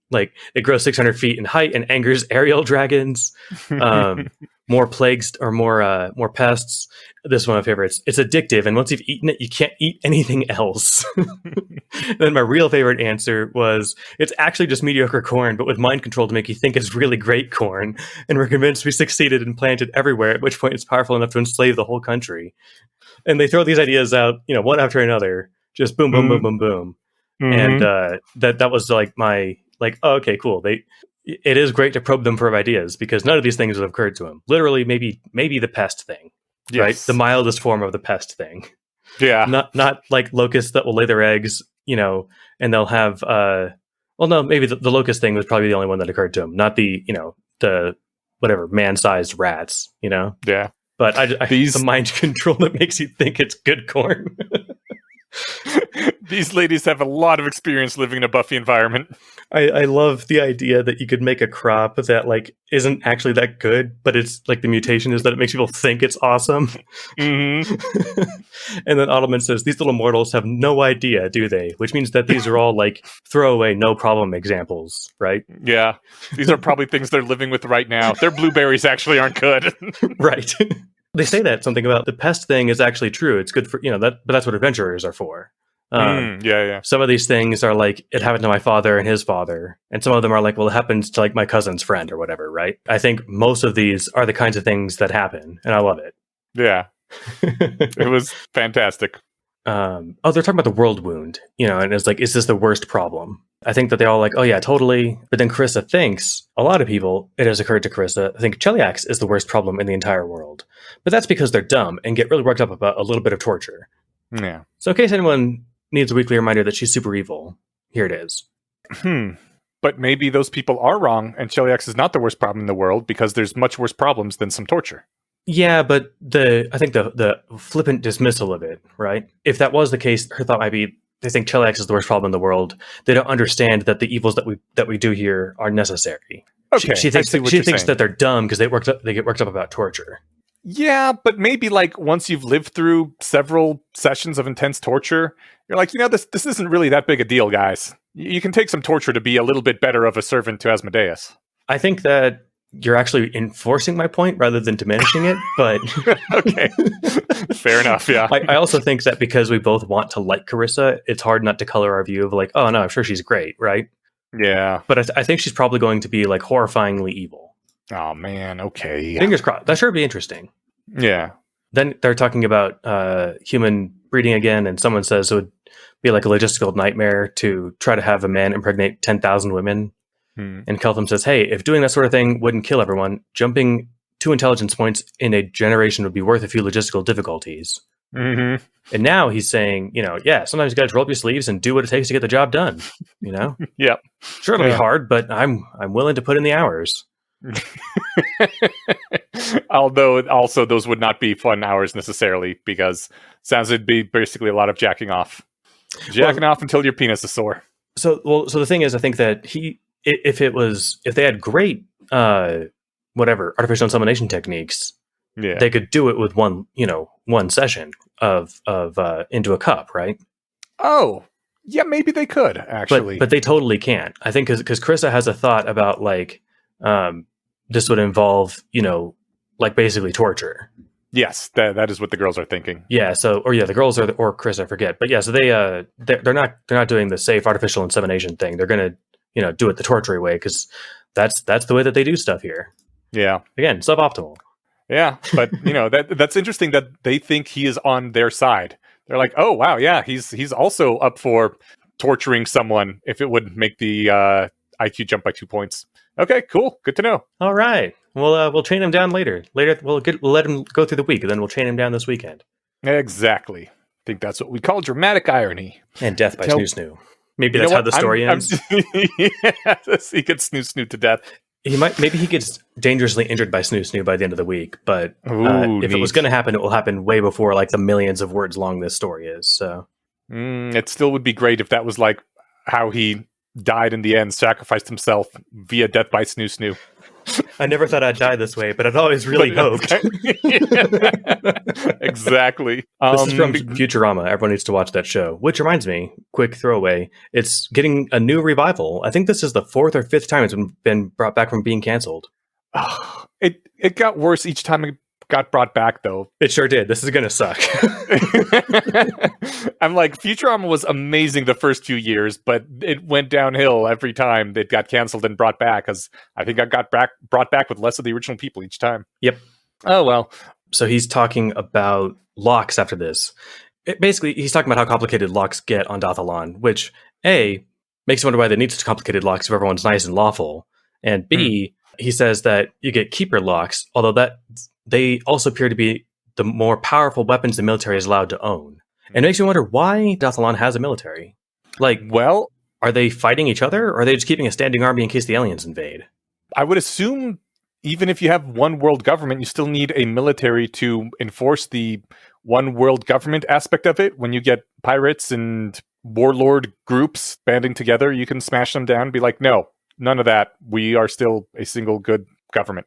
Like, it grows 600 feet in height and angers aerial dragons. More plagues or more pests. This is one of my favorites. It's addictive, and once you've eaten it, you can't eat anything else. Then my real favorite answer was, it's actually just mediocre corn, but with mind control to make you think it's really great corn. And we're convinced we succeeded and planted everywhere, at which point it's powerful enough to enslave the whole country. And they throw these ideas out, one after another. Just boom, boom, boom, boom, boom. And that was like my... Like, oh, okay, cool. It is great to probe them for ideas because none of these things would have occurred to him. Literally, maybe the pest thing, right? The mildest form of the pest thing.
Yeah.
Not like locusts that will lay their eggs, and they'll have. Maybe the locust thing was probably the only one that occurred to him. Not the whatever man-sized rats,
Yeah.
But the mind control that makes you think it's good corn.
These ladies have a lot of experience living in a Buffy environment.
I love the idea that you could make a crop that like isn't actually that good, but it's like the mutation is that it makes people think it's awesome. And then Ottoman says, these little mortals have no idea, do they? Which means that these are all like throwaway, no problem examples, right?
Yeah. These are probably things they're living with right now. Their blueberries actually aren't good.
Right. They say that something about the pest thing is actually true. It's good for, but that's what adventurers are for.
Yeah.
Some of these things are like, it happened to my father and his father. And some of them are like, well, it happens to like my cousin's friend or whatever, right? I think most of these are the kinds of things that happen. And I love it.
Yeah. It was fantastic.
They're talking about the world wound, and it's like, is this the worst problem? I think that they all like, oh yeah, totally. But then Carissa thinks, a lot of people, it has occurred to Carissa, think celiacs is the worst problem in the entire world. But that's because they're dumb and get really worked up about a little bit of torture.
Yeah.
So in case anyone needs a weekly reminder that she's super evil, here it is.
But maybe those people are wrong, and celiacs is not the worst problem in the world because there's much worse problems than some torture.
Yeah, but I think the flippant dismissal of it, right? If that was the case, her thought might be, they think celiacs is the worst problem in the world. They don't understand that the evils that we do here are necessary.
Okay,
she thinks that they're dumb because they get worked up about torture.
Yeah, but maybe like once you've lived through several sessions of intense torture, you're like, this isn't really that big a deal, guys. You can take some torture to be a little bit better of a servant to Asmodeus.
I think that you're actually enforcing my point rather than diminishing it, but...
Okay. Fair enough, yeah.
I also think that because we both want to like Carissa, it's hard not to color our view of like, oh no, I'm sure she's great, right?
Yeah.
But I think she's probably going to be like horrifyingly evil.
Oh man, okay.
Fingers crossed. That sure would be interesting.
Yeah.
Then they're talking about human breeding again, and someone says it would be like a logistical nightmare to try to have a man impregnate 10,000 women. And Keltham says, hey, if doing that sort of thing wouldn't kill everyone, jumping 2 intelligence points in a generation would be worth a few logistical difficulties. And now he's saying, sometimes you got to roll up your sleeves and do what it takes to get the job done.
Yep.
Sure, it'll be hard, but I'm willing to put in the hours.
Although also those would not be fun hours necessarily, because sounds it'd be basically a lot of jacking off off until your penis is sore.
So the thing is, I think that if they had great artificial insemination techniques, they could do it with one session of into a cup, right?
Oh, yeah, maybe they could actually,
but they totally can't. I think because Carissa has a thought about like this would involve like basically torture.
Yes, that is what the girls are thinking.
Yeah. So the girls or Chris, I forget. But yeah, so they're not doing the safe artificial insemination thing. They're gonna do it the torture way because that's the way that they do stuff here.
Yeah.
Again, suboptimal.
Yeah, but that's interesting that they think he is on their side. They're like, oh wow, yeah, he's also up for torturing someone if it would make the IQ jump by 2 points. Okay, cool. Good to know.
All right. We'll chain him down later. We'll let him go through the week, and then we'll chain him down this weekend.
Exactly. I think that's what we call dramatic irony.
And death by Snoo Snoo. Maybe that's how the story ends.
Yes, he gets Snoo Snoo to death.
Maybe he gets dangerously injured by Snoo Snoo by the end of the week. But if it was going to happen, it will happen way before like the millions of words long this story is. So
it still would be great if that was like how he died in the end, sacrificed himself via death by Snoo Snoo.
I never thought I'd die this way, but I'd always really hoped.
Exactly.
This is from Futurama. Everyone needs to watch that show. Which reminds me, quick throwaway, it's getting a new revival. I think this is the 4th or 5th time it's been brought back from being canceled.
It got worse each time it got brought back, though.
It sure did. This is going to suck.
I'm like, Futurama was amazing the first few years, but it went downhill every time it got canceled and brought back, because I think I got brought back with less of the original people each time.
Yep.
Oh, well.
So he's talking about locks after this. Basically, he's talking about how complicated locks get on Dothalon, which, A, makes you wonder why they need such complicated locks if everyone's nice and lawful. And B, he says that you get keeper locks, although that they also appear to be the more powerful weapons the military is allowed to own. And it makes me wonder why Dothalon has a military. Like, well, are they fighting each other, or are they just keeping a standing army in case the aliens invade?
I would assume even if you have one world government, you still need a military to enforce the one world government aspect of it. When you get pirates and warlord groups banding together, you can smash them down and be like, no, none of that. We are still a single good government.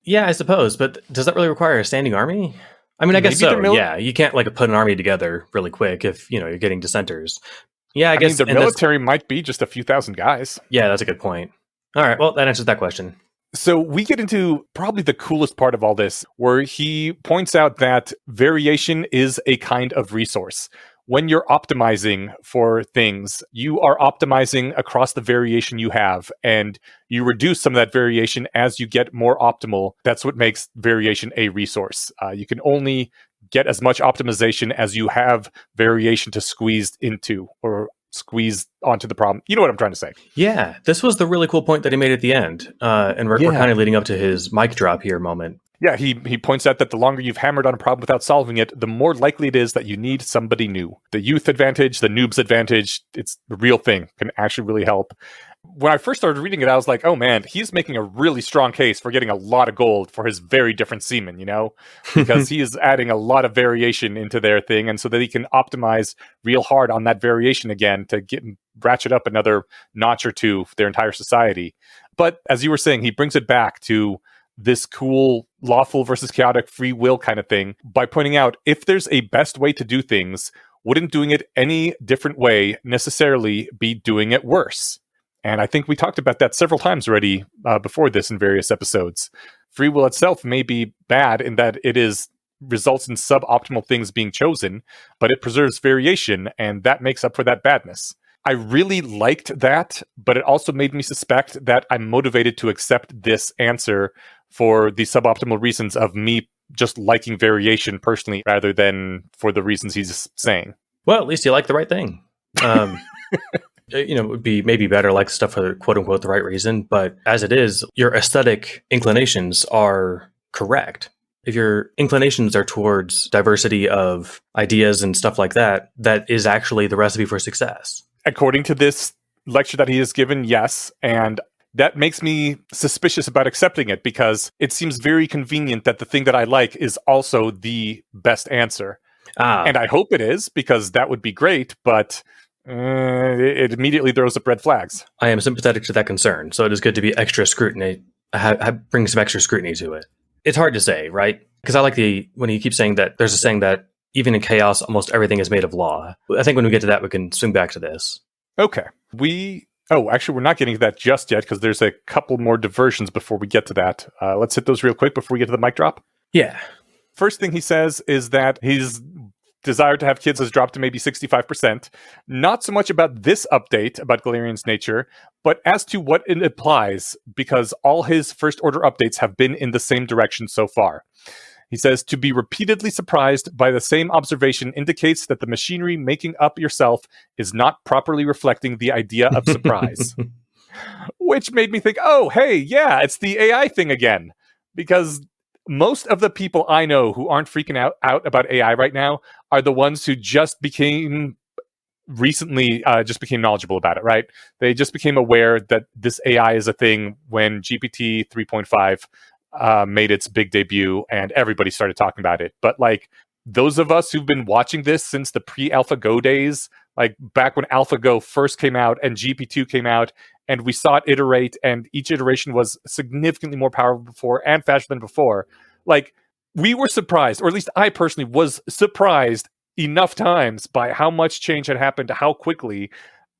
Yeah, I suppose. But does that really require a standing army? I mean, I guess so. Yeah, you can't like put an army together really quick if, you're getting dissenters. Yeah, I guess
the military might be just a few thousand guys.
Yeah, that's a good point. All right, well, that answers that question.
So we get into probably the coolest part of all this, where he points out that variation is a kind of resource. When you're optimizing for things, you are optimizing across the variation you have, and you reduce some of that variation as you get more optimal. That's what makes variation a resource. You can only get as much optimization as you have variation to squeeze into or squeeze onto the problem. You know what I'm trying to say.
Yeah, this was the really cool point that he made at the end. And we're kind of leading up to his mic drop here moment.
Yeah, he points out that the longer you've hammered on a problem without solving it, the more likely it is that you need somebody new. The youth advantage, the noob's advantage, it's the real thing, can actually really help. When I first started reading it, I was like, oh man, he's making a really strong case for getting a lot of gold for his very different seamen, because he is adding a lot of variation into their thing, and so that he can optimize real hard on that variation again to ratchet up another notch or two for their entire society. But as you were saying, he brings it back to this cool lawful versus chaotic free will kind of thing by pointing out if there's a best way to do things, wouldn't doing it any different way necessarily be doing it worse? And I think we talked about that several times already before this in various episodes. Free will itself may be bad in that it results in suboptimal things being chosen, but it preserves variation, and that makes up for that badness. I really liked that, but it also made me suspect that I'm motivated to accept this answer for the suboptimal reasons of me just liking variation personally, rather than for the reasons he's saying.
Well, at least you like the right thing. It would be maybe better like stuff for quote unquote the right reason, but as it is, your aesthetic inclinations are correct. If your inclinations are towards diversity of ideas and stuff like that, that is actually the recipe for success.
According to this lecture that he has given, yes. And that makes me suspicious about accepting it, because it seems very convenient that the thing that I like is also the best answer. And I hope it is, because that would be great, but it immediately throws up red flags.
I am sympathetic to that concern, so it is good to be extra scrutiny, bring some extra scrutiny to it. It's hard to say, right? Because I like when he keeps saying that there's a saying that even in chaos, almost everything is made of law. I think when we get to that, we can swing back to this.
Okay. Actually, we're not getting to that just yet, because there's a couple more diversions before we get to that. Let's hit those real quick before we get to the mic drop.
Yeah.
First thing he says is that his desire to have kids has dropped to maybe 65%. Not so much about this update about Galarian's nature, but as to what it implies, because all his first order updates have been in the same direction so far. He says, to be repeatedly surprised by the same observation indicates that the machinery making up yourself is not properly reflecting the idea of surprise. Which made me think, oh, hey, yeah, it's the AI thing again. Because most of the people I know who aren't freaking out about AI right now are the ones who just became knowledgeable about it, right? They just became aware that this AI is a thing when GPT 3.5 made its big debut and everybody started talking about it. But like those of us who've been watching this since the pre-AlphaGo days, like back when AlphaGo first came out and GP2 came out, and we saw it iterate, and each iteration was significantly more powerful before and faster than before. Like, we were surprised, or at least I personally was surprised enough times by how much change had happened, how quickly,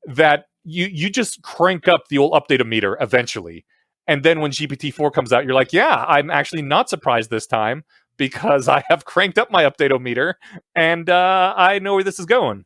that you just crank up the old update-o-meter eventually. And then when GPT-4 comes out, you're like, yeah, I'm actually not surprised this time because I have cranked up my update-o-meter and I know where this is going.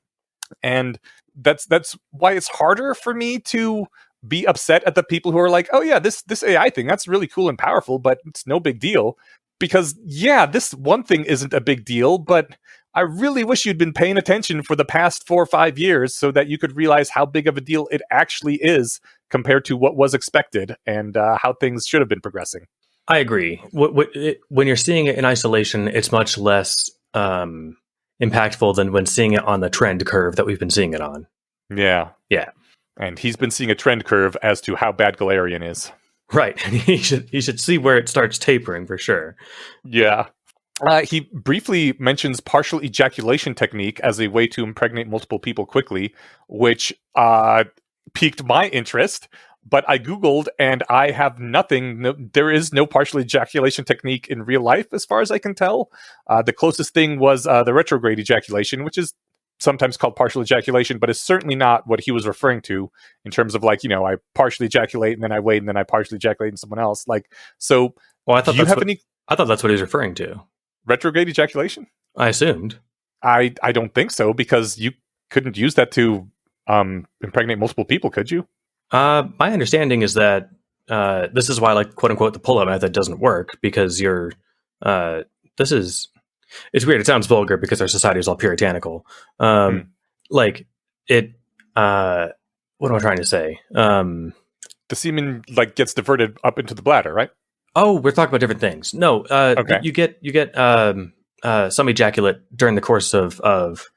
And that's why it's harder for me to be upset at the people who are like, oh yeah, this AI thing, that's really cool and powerful, but it's no big deal. Because yeah, this one thing isn't a big deal, but I really wish you'd been paying attention for the past 4 or 5 years so that you could realize how big of a deal it actually is compared to what was expected and how things should have been progressing.
I agree. When you're seeing it in isolation, it's much less impactful than when seeing it on the trend curve that we've been seeing it on.
Yeah.
Yeah.
And he's been seeing a trend curve as to how bad Galarian is.
Right. He should see where it starts tapering for sure.
Yeah. He briefly mentions partial ejaculation technique as a way to impregnate multiple people quickly, which piqued my interest. But I Googled and I have nothing. No, there is no partial ejaculation technique in real life, as far as I can tell. The closest thing was the retrograde ejaculation, which is sometimes called partial ejaculation, but it's certainly not what he was referring to in terms of like, I partially ejaculate and then I wait and then I partially ejaculate in someone else. Like, so
well, I thought that's what he was referring to.
Retrograde ejaculation?
I assumed.
I don't think so, because you couldn't use that to impregnate multiple people, could you?
My understanding is that this is why, like, quote unquote, the pull-up method doesn't work, because it's weird. It sounds vulgar because our society is all puritanical. Like it. What am I trying to say?
The semen like gets diverted up into the bladder, right?
Oh, we're talking about different things. No,
okay.
You get some ejaculate during the course of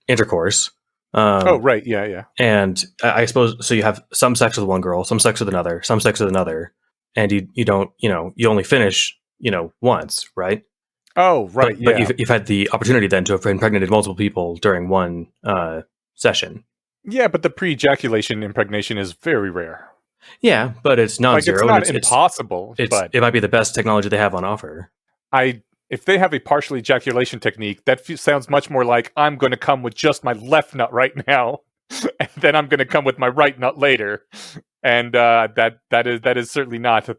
intercourse.
Right, yeah.
And I suppose so. You have some sex with one girl, some sex with another, some sex with another, and you don't, you only finish, once, right?
Oh, right.
But you've had the opportunity then to have impregnated multiple people during one session.
Yeah, but the pre-ejaculation impregnation is very rare.
Yeah, but it's non-zero.
Like, it's not impossible. But
it might be the best technology they have on offer.
If they have a partial ejaculation technique, that sounds much more like I'm going to come with just my left nut right now, and then I'm going to come with my right nut later, and that is certainly not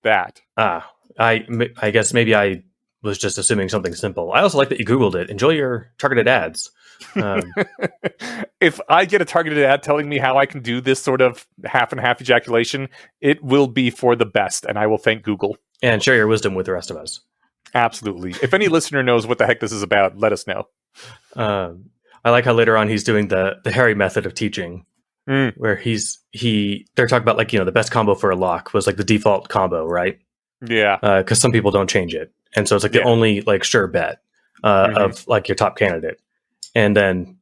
that.
I guess maybe I was just assuming something simple. I also like that you Googled it. Enjoy your targeted ads.
If I get a targeted ad telling me how I can do this sort of half and half ejaculation, it will be for the best, and I will thank Google.
And share your wisdom with the rest of us.
Absolutely. If any listener knows what the heck this is about, let us know.
I like how later on he's doing the Harry method of teaching, where they're talking about, like, the best combo for a lock was like the default combo, right?
Yeah.
Because some people don't change it. And so it's like the only like sure bet of like your top candidate. And then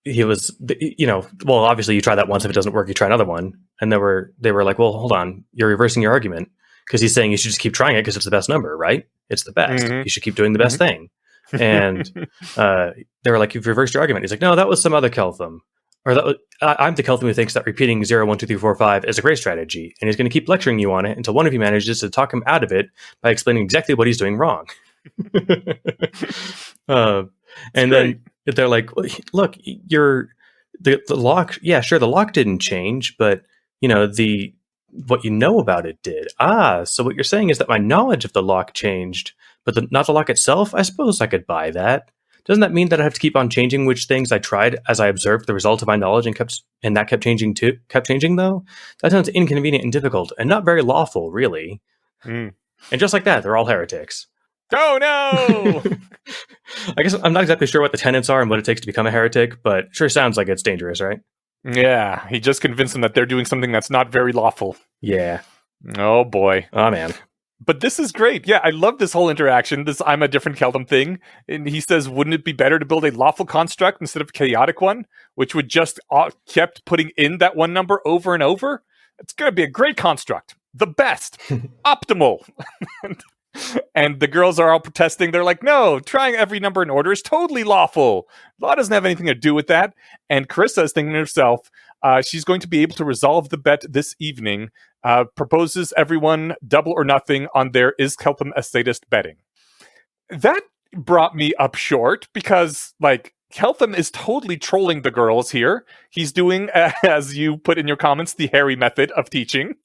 he was, well, obviously you try that once. If it doesn't work, you try another one. And they were like, well, hold on, you're reversing your argument, because he's saying you should just keep trying it because it's the best number, right? It's the best. You should keep doing the best thing. And they were like, you've reversed your argument. He's like, no, that was some other Keltham. Or I'm the Keltham who thinks that repeating 0, 1, 2, 3, 4, 5 is a great strategy, and he's going to keep lecturing you on it until one of you manages to talk him out of it by explaining exactly what he's doing wrong. And then they're like, look, the lock. Yeah, sure, the lock didn't change, but what you know about it did. So what you're saying is that my knowledge of the lock changed, but not the lock itself? I suppose I could buy that. Doesn't that mean that I have to keep on changing which things I tried as I observed the result of my knowledge and that kept changing too? Kept changing though? That sounds inconvenient and difficult and not very lawful, really. And just like that, they're all heretics.
Oh no!
I guess I'm not exactly sure what the tenets are and what it takes to become a heretic, but sure sounds like it's dangerous, right?
Yeah, he just convinced them that they're doing something that's not very lawful.
Yeah.
Oh boy.
Oh, man.
But this is great. Yeah, I love this whole interaction. This I'm a different Keldum thing. And he says, wouldn't it be better to build a lawful construct instead of a chaotic one, which would just kept putting in that one number over and over? It's going to be a great construct. The best. Optimal. And the girls are all protesting. They're like, no, trying every number in order is totally lawful. Law doesn't have anything to do with that. And Carissa is thinking to herself, she's going to be able to resolve the bet this evening. Proposes everyone double or nothing on their is Keltham a sadist betting. That brought me up short because, like, Keltham is totally trolling the girls here. He's doing, as you put in your comments, the Harry method of teaching.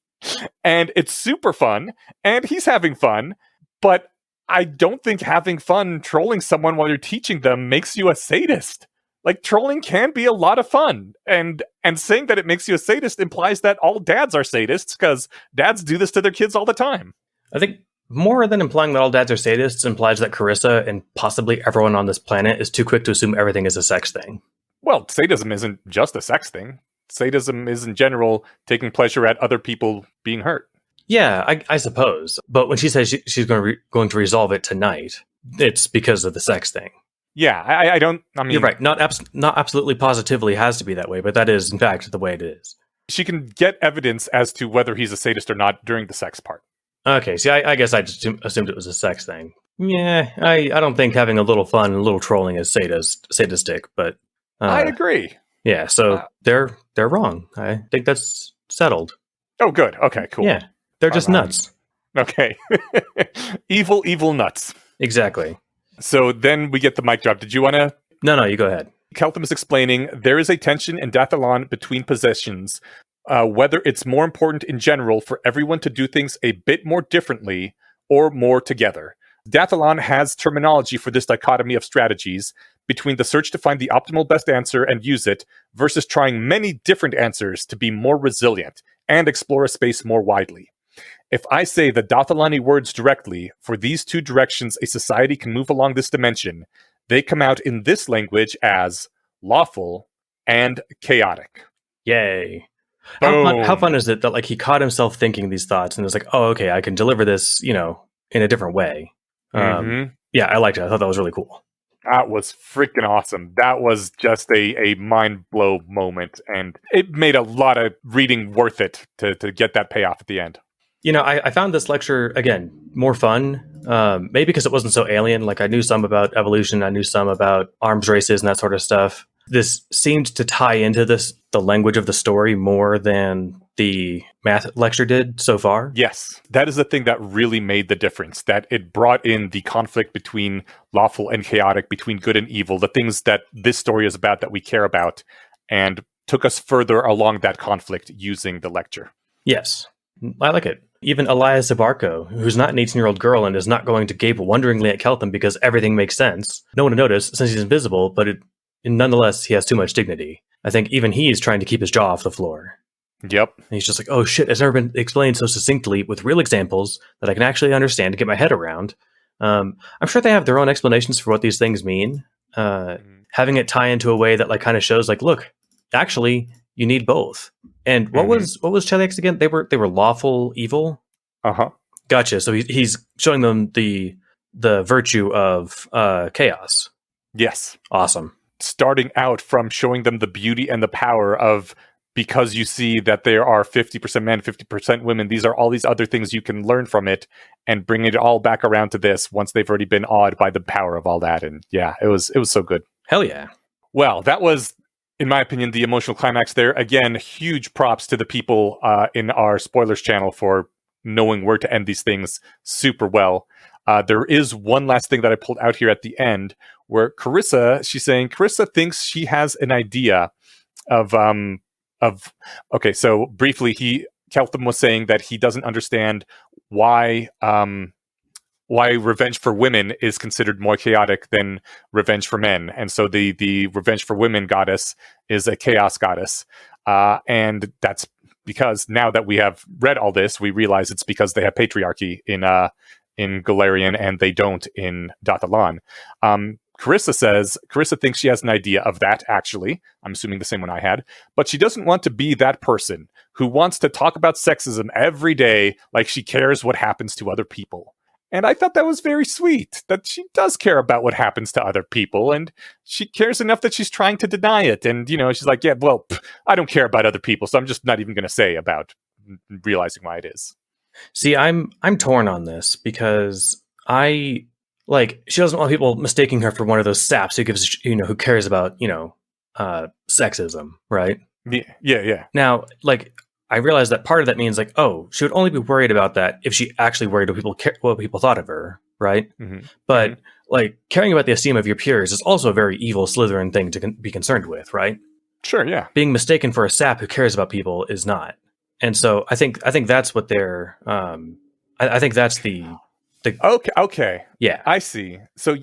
And it's super fun. And he's having fun. But I don't think having fun trolling someone while you're teaching them makes you a sadist. Like, trolling can be a lot of fun. And saying that it makes you a sadist implies that all dads are sadists, because dads do this to their kids all the time.
I think more than implying that all dads are sadists implies that Carissa and possibly everyone on this planet is too quick to assume everything is a sex thing.
Well, sadism isn't just a sex thing. Sadism is, in general, taking pleasure at other people being hurt.
Yeah, I suppose. But when she says she's going to resolve it tonight, it's because of the sex thing.
Yeah, I don't... I mean...
You're right. Not absolutely positively has to be that way, but that is, in fact, the way it is.
She can get evidence as to whether he's a sadist or not during the sex part.
Okay, see, I guess I just assumed it was a sex thing. Yeah, I don't think having a little fun and a little trolling is sadistic, but...
I agree.
Yeah, so they're wrong. I think that's settled.
Oh, good. Okay, cool.
Yeah, they're just nuts.
Okay. evil nuts.
Exactly.
So then we get the mic drop. Did you want to...
No, you go ahead.
Keltham is explaining, there is a tension in Dathalon between possessions, whether it's more important in general for everyone to do things a bit more differently or more together. Dathalon has terminology for this dichotomy of strategies between the search to find the optimal best answer and use it versus trying many different answers to be more resilient and explore a space more widely. If I say the Dathalani words directly, for these two directions a society can move along this dimension, they come out in this language as lawful and chaotic.
Yay. How fun is it that, like, he caught himself thinking these thoughts and was like, oh, okay, I can deliver this, in a different way. Yeah, I liked it. I thought that was really cool.
That was freaking awesome. That was just a mind blow moment, and it made a lot of reading worth it to get that payoff at the end.
I found this lecture, again, more fun, maybe because it wasn't so alien. Like, I knew some about evolution, I knew some about arms races and that sort of stuff. This seemed to tie into the language of the story more than the math lecture did so far.
Yes, that is the thing that really made the difference, that it brought in the conflict between lawful and chaotic, between good and evil, the things that this story is about that we care about, and took us further along that conflict using the lecture.
Yes, I like it. Even Elias Zabarko, who's not an 18-year-old girl and is not going to gape wonderingly at Keltham because everything makes sense. No one would notice since he's invisible, but nonetheless, he has too much dignity. I think even he's trying to keep his jaw off the floor.
Yep.
And he's just like, oh shit, it's never been explained so succinctly with real examples that I can actually understand and get my head around. I'm sure they have their own explanations for what these things mean. Having it tie into a way that, like, kind of shows, like, look, actually, you need both. And what was Cheliak's again? They were lawful evil?
Uh-huh.
Gotcha. So he's showing them the virtue of chaos.
Yes.
Awesome.
Starting out from showing them the beauty and the power of, because you see that there are 50% men, 50% women, these are all these other things you can learn from it, and bring it all back around to this once they've already been awed by the power of all that. And yeah, it was so good.
Hell yeah.
Well, that was, in my opinion, the emotional climax there. Again, huge props to the people in our spoilers channel for knowing where to end these things super well. There is one last thing that I pulled out here at the end, where Carissa thinks she has an idea of okay, so briefly, Keltham was saying that he doesn't understand why revenge for women is considered more chaotic than revenge for men. And so the revenge for women goddess is a chaos goddess. And that's because now that we have read all this, we realize it's because they have patriarchy in Golarion and they don't in Dathalon. Carissa thinks she has an idea of that, actually. I'm assuming the same one I had. But she doesn't want to be that person who wants to talk about sexism every day like she cares what happens to other people. And I thought that was very sweet, that she does care about what happens to other people, and she cares enough that she's trying to deny it. And, she's like, yeah, well, I don't care about other people, so I'm just not even going to say about realizing why it is.
See, I'm torn on this because she doesn't want people mistaking her for one of those saps who gives, who cares about, sexism, right?
Yeah.
Now, I realize that part of that means she would only be worried about that if she actually worried what people thought of her, right?
Mm-hmm.
But caring about the esteem of your peers is also a very evil Slytherin thing to be concerned with, right?
Sure, yeah.
Being mistaken for a sap who cares about people is not. And so I think that's what they're. I think that's the.
Okay.
Yeah,
I see. So,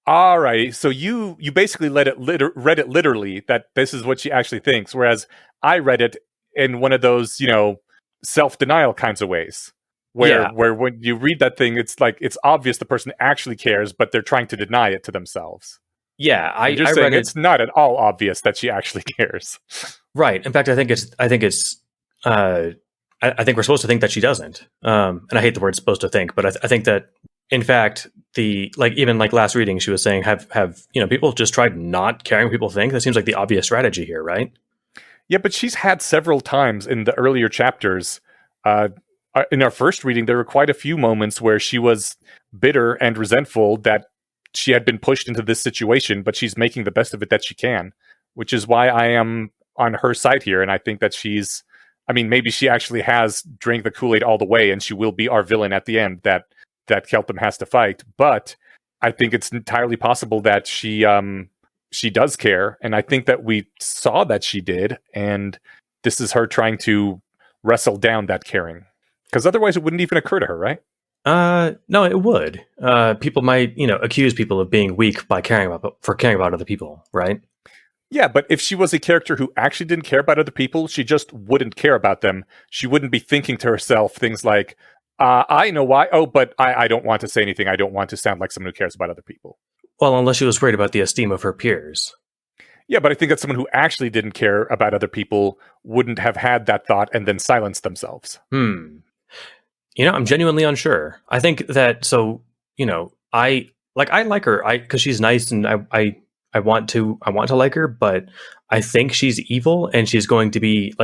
all right. So you basically read it literally that this is what she actually thinks, whereas I read it in one of those, self-denial kinds of ways, where when you read that thing, it's it's obvious the person actually cares, but they're trying to deny it to themselves.
Yeah, I
read it's not at all obvious that she actually cares.
Right. In fact, I think we're supposed to think that she doesn't. And I hate the word "supposed to think," but I think that in fact even last reading, she was saying have people just tried not caring what people think. That seems like the obvious strategy here, right?
Yeah, but she's had several times in the earlier chapters. In our first reading, there were quite a few moments where she was bitter and resentful that she had been pushed into this situation, but she's making the best of it that she can, which is why I am on her side here. And I think that maybe she actually has drank the Kool-Aid all the way and she will be our villain at the end that Keltham has to fight. But I think it's entirely possible that she does care. And I think that we saw that she did. And this is her trying to wrestle down that caring. Because otherwise it wouldn't even occur to her, right?
No, it would. People might, accuse people of being weak by caring about other people, right?
Yeah, but if she was a character who actually didn't care about other people, she just wouldn't care about them. She wouldn't be thinking to herself things like, I know why. Oh, but I don't want to say anything. I don't want to sound like someone who cares about other people.
Well, unless she was worried about the esteem of her peers.
Yeah, but I think that someone who actually didn't care about other people wouldn't have had that thought and then silenced themselves.
I'm genuinely unsure. I think that, I like her because she's nice and I want to like her, but I think she's evil and she's going to be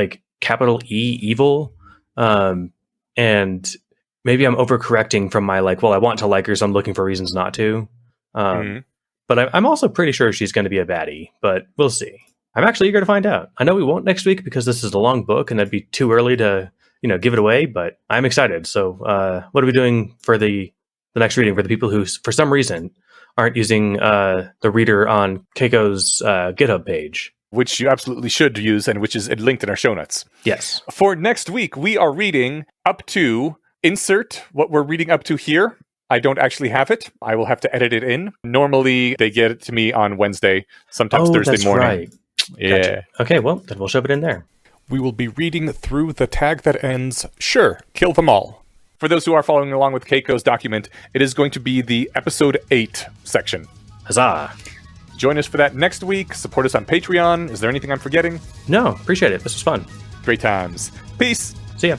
capital E evil. And maybe I'm overcorrecting from my I want to like her, so I'm looking for reasons not to. But I'm also pretty sure she's going to be a baddie, but we'll see. I'm actually eager to find out. I know we won't next week because this is a long book and that'd be too early to, give it away, but I'm excited. So what are we doing for the next reading for the people who, for some reason, aren't using the reader on Keiko's GitHub page?
Which you absolutely should use and which is linked in our show notes.
Yes.
For next week, we are reading up to, insert what we're reading up to here. I don't actually have it. I will have to edit it in. Normally, they get it to me on Wednesday, sometimes Thursday morning.
Right.
Yeah.
Gotcha. Okay, well, then we'll shove it in there.
We will be reading through the tag that ends, sure, kill them all. For those who are following along with Keiko's document, it is going to be the episode 8 section.
Huzzah.
Join us for that next week. Support us on Patreon. Is there anything I'm forgetting?
No, appreciate it. This was fun.
Great times. Peace.
See ya.